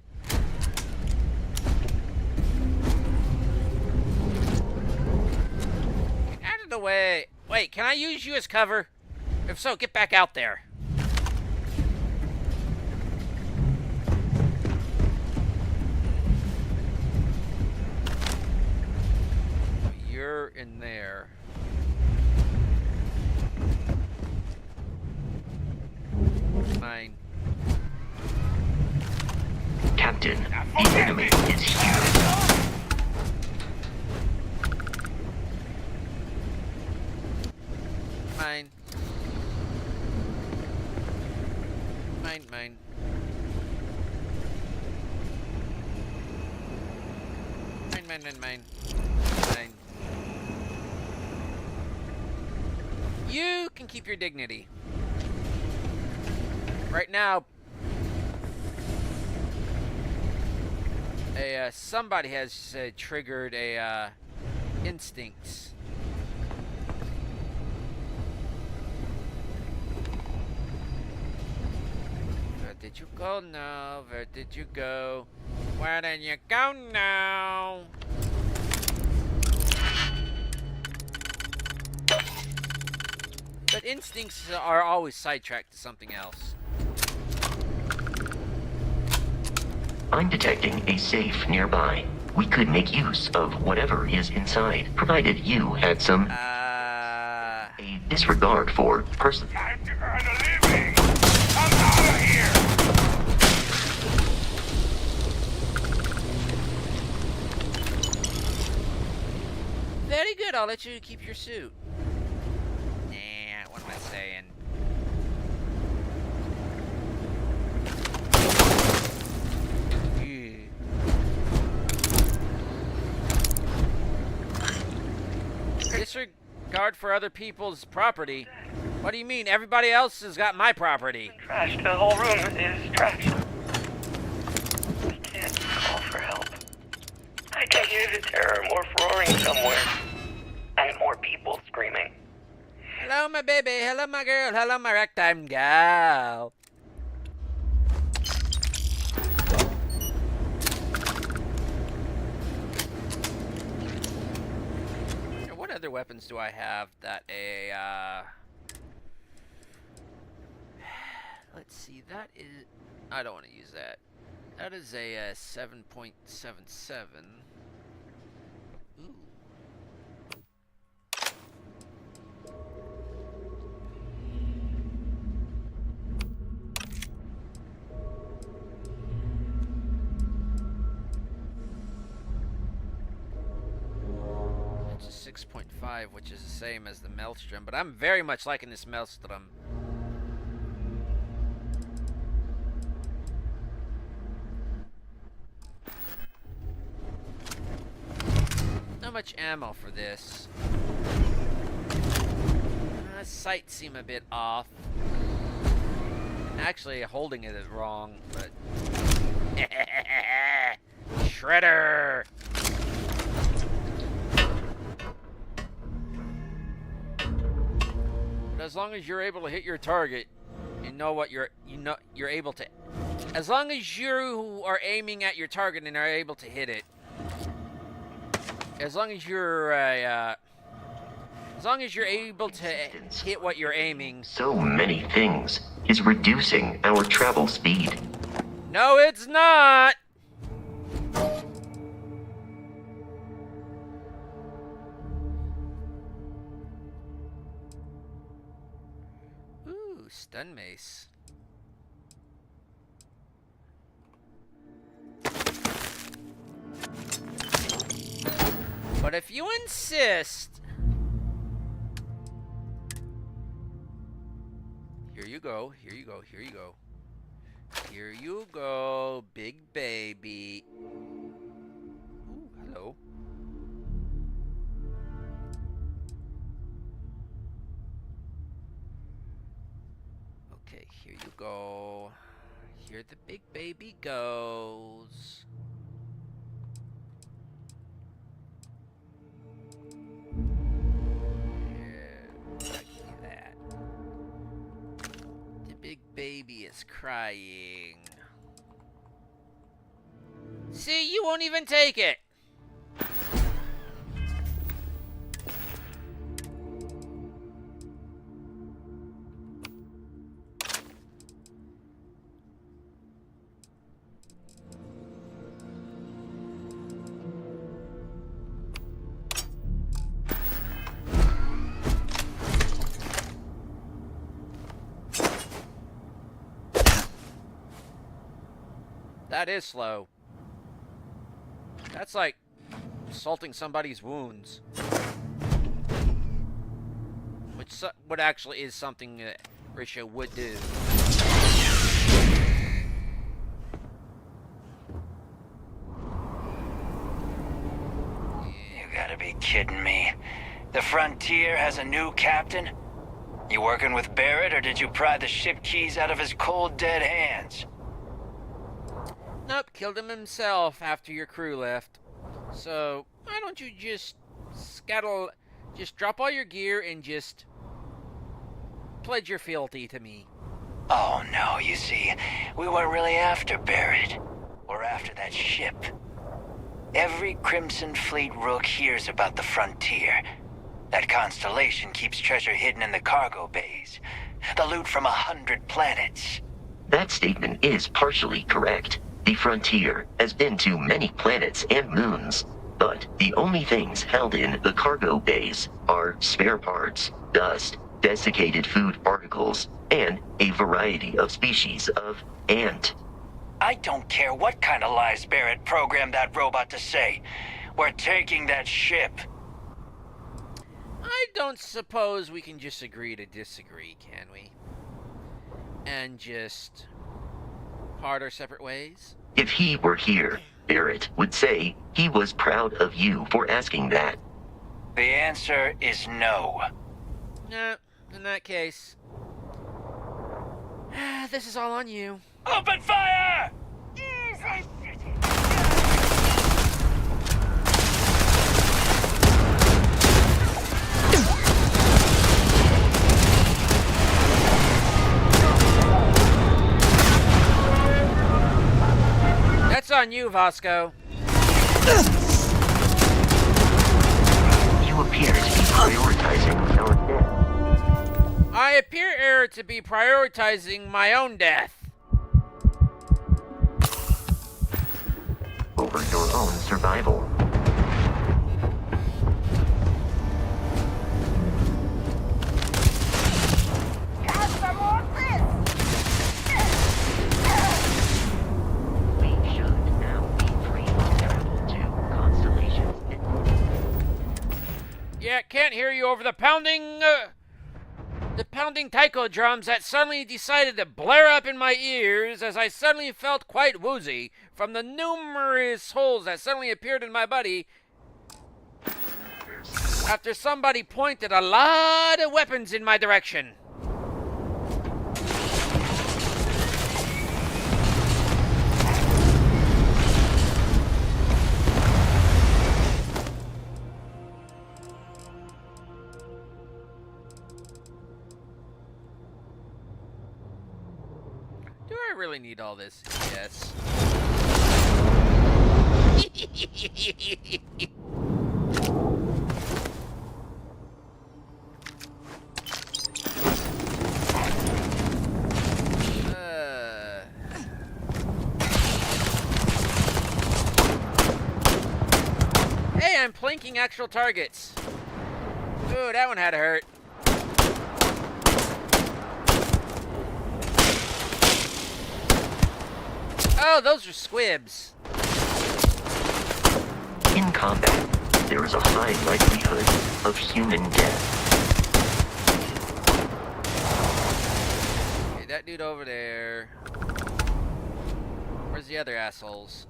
Get out of the way. Wait, can I use you as cover? If so, get back out there. You're in there. Mine.
Captain, the enemy is here.
Mine. Mine. Mine. You can keep your dignity. Right now, somebody has triggered a instincts. Where did you go now? Where did you go? Where did you go now? But instincts are always sidetracked to something else.
I'm detecting a safe nearby. We could make use of whatever is inside, provided you had some... a disregard for person.
Time to earn a living! I'm out of here!
Very good, I'll let you keep your suit. Nah, what am I saying? Disregard for other people's property? What do you mean? Everybody else has got my property.
Trashed. The whole room is trashed. We can't call for help. I can hear the terror morph roaring somewhere. And more people screaming.
Hello, my baby. Hello, my girl. Hello, my ragtime gal. What other weapons do I have that let's see, that is... I don't want to use that. That is a 7.77. Ooh. It's a 6.5, which is the same as the Maelstrom, but I'm very much liking this Maelstrom. Not much ammo for this. Sights seem a bit off. Actually, holding it is wrong, but... Shredder! But as long as you're able to hit your target, you know what you're able to... As long as you are aiming at your target and are able to hit it, as long as you're able to hit what you're aiming.
So many things is reducing our travel speed.
No, it's not. Ooh, stun mace. But if you insist... Here you go, here you go, here you go. Here you go, big baby. Ooh, hello. Okay, here you go. Here the big baby goes. Baby is crying. See, you won't even take it. That is slow. That's like salting somebody's wounds. Which actually is something that Risha would do.
You gotta be kidding me. The Frontier has a new captain? You working with Barrett, or did you pry the ship keys out of his cold, dead hands?
Nope, killed him himself after your crew left. So, why don't you just just drop all your gear and just pledge your fealty to me?
Oh no, you see, we weren't really after Barrett. We're after that ship. Every Crimson Fleet rook hears about the Frontier. That constellation keeps treasure hidden in the cargo bays. The loot from 100 planets.
That statement is partially correct. The Frontier has been to many planets and moons, but the only things held in the cargo bays are spare parts, dust, desiccated food particles, and a variety of species of ant.
I don't care what kind of lies Barrett programmed that robot to say. We're taking that ship.
I don't suppose we can just agree to disagree, can we? And just part our separate ways?
If he were here, Barrett would say he was proud of you for asking that.
The answer is no.
No, in that case, this is all on you.
Open fire!
That's on you, Vasco.
You appear to be prioritizing your death.
I appear to be prioritizing my own death.
Over your own survival. We should now be free to travel to constellations.
Yeah, can't hear you over the pounding taiko drums that suddenly decided to blare up in my ears as I suddenly felt quite woozy from the numerous holes that suddenly appeared in my body after somebody pointed a lot of weapons in my direction. Do I really need all this? Yes. Hey, I'm plinking actual targets. Ooh, that one had to hurt. Oh, those are squibs.
In combat, there is a high likelihood of human death.
Okay, that dude over there. Where's the other assholes?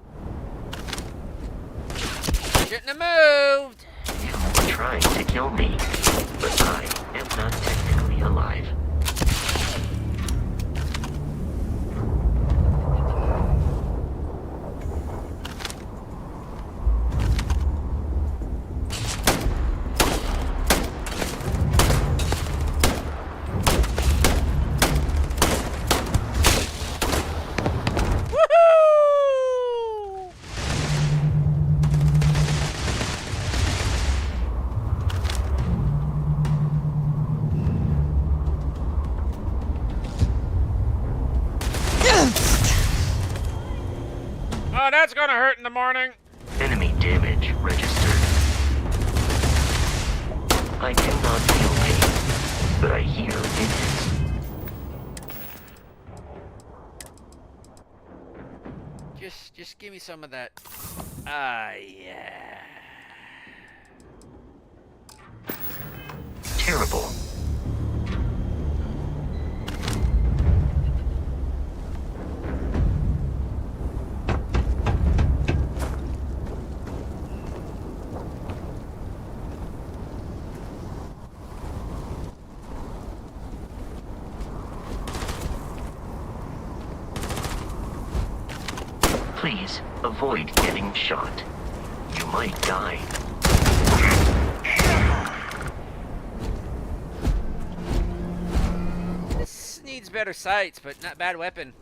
Shouldn't have moved.
You were trying to kill me, but I am not technically alive.
Oh, that's gonna hurt in the morning.
Enemy damage registered. I do not feel pain, but I hear it is.
Just give me some of that. Ah, yeah.
Terrible. Please avoid getting shot. You might die.
This needs better sights, but not bad weapon.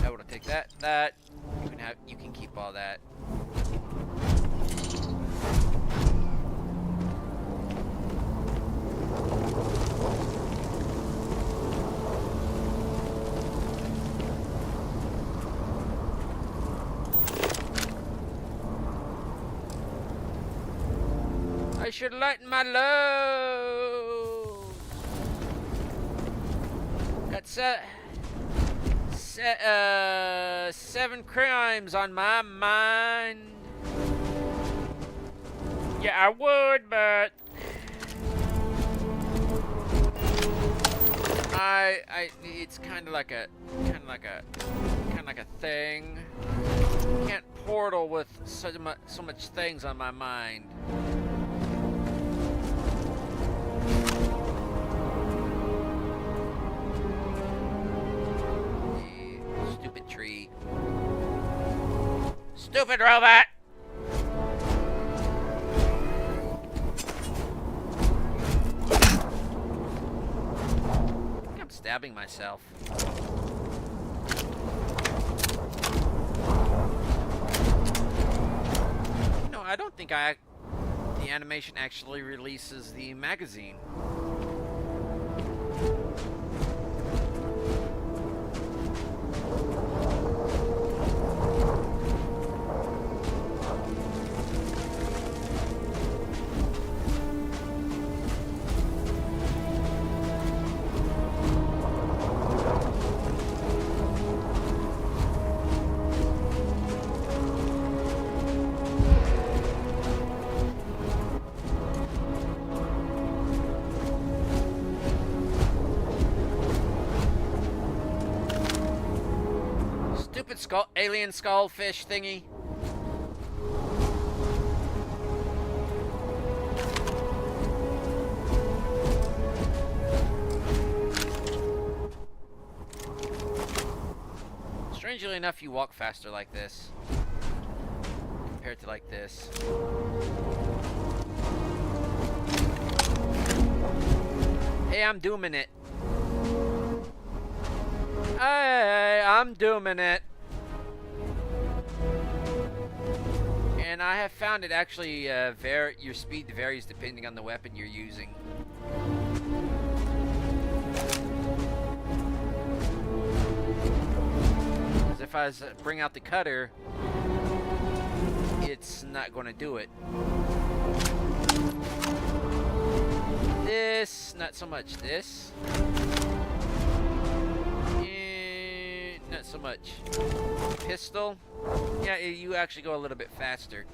I will take that. That you can keep all that. should lighten my load. Got 7 crimes on my mind. Yeah, I would, but it's kind of like a thing. Can't portal with so much things on my mind. Stupid tree. Stupid robot! I'm stabbing myself. No, I don't think the animation actually releases the magazine. Alien skullfish thingy. Strangely enough, you walk faster like this compared to like this. Hey, I'm dooming it. Hey, I'm dooming it. And I have found it actually, your speed varies depending on the weapon you're using. Because if I bring out the cutter, it's not going to do it. This, not so much. This. Not so much. Pistol. Yeah, you actually go a little bit faster.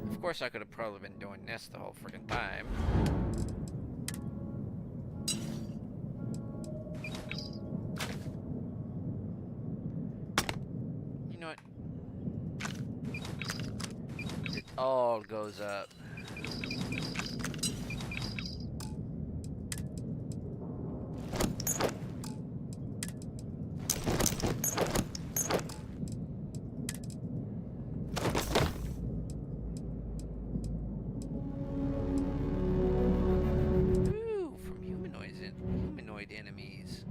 Of course, I could have probably been doing this the whole freaking time. You know what? It all goes up. Enemies.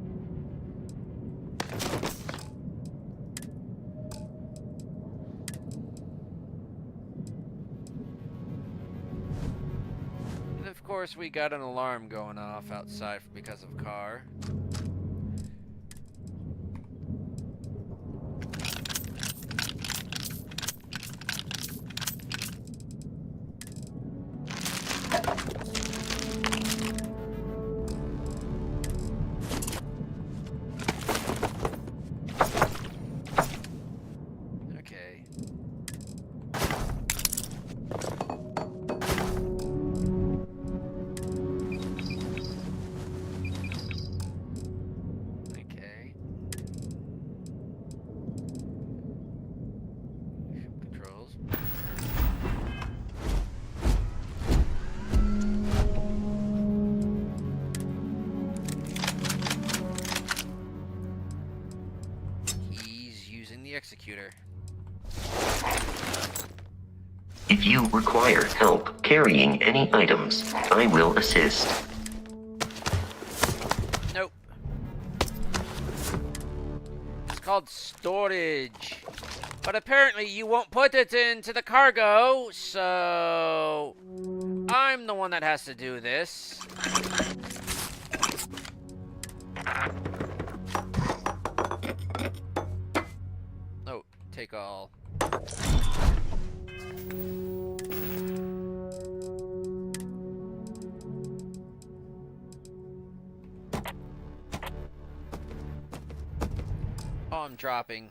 And of course we got an alarm going off outside because of a car. Executor.
If you require help carrying any items, I will assist.
Nope. It's called storage. But apparently you won't put it into the cargo, so I'm the one that has to do this. Oh, take all. Oh, I'm dropping.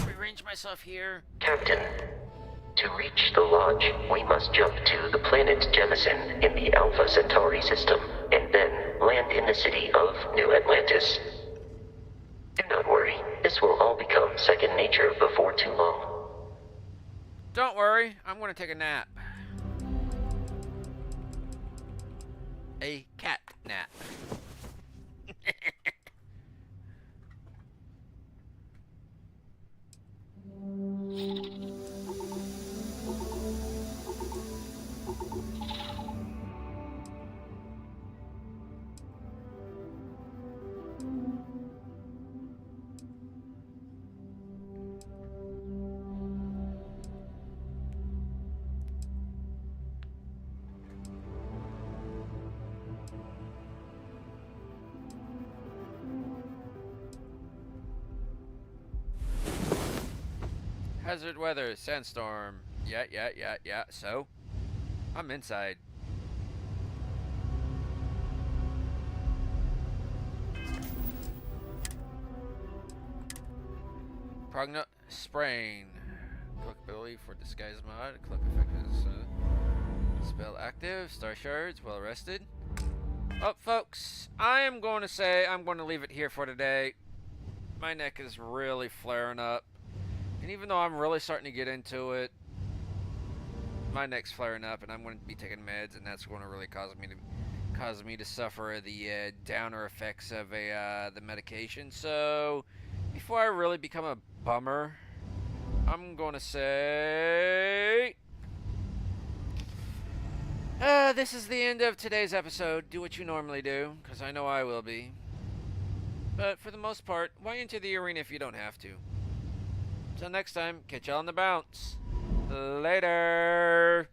Rearrange myself here.
Captain, to reach the lodge, we must jump to the planet Jemison in the Alpha Centauri system, and then land in the city of New Atlantis. Do not worry, this will all become second nature before too long.
Don't worry, I'm gonna take a nap. A cat nap. Hazard weather, sandstorm. Yeah. So, I'm inside. Sprain. Cloak ability for disguise mod. Cloak effect is spell active. Star shards. Well rested. Oh, folks, I am going to say I'm going to leave it here for today. My neck is really flaring up. And even though I'm really starting to get into it, my neck's flaring up, and I'm going to be taking meds, and that's going to really cause me to suffer the downer effects of the medication. So, before I really become a bummer, I'm going to say, this is the end of today's episode. Do what you normally do, because I know I will be. But for the most part, why enter the arena if you don't have to? Till next time, catch y'all on the bounce. Later.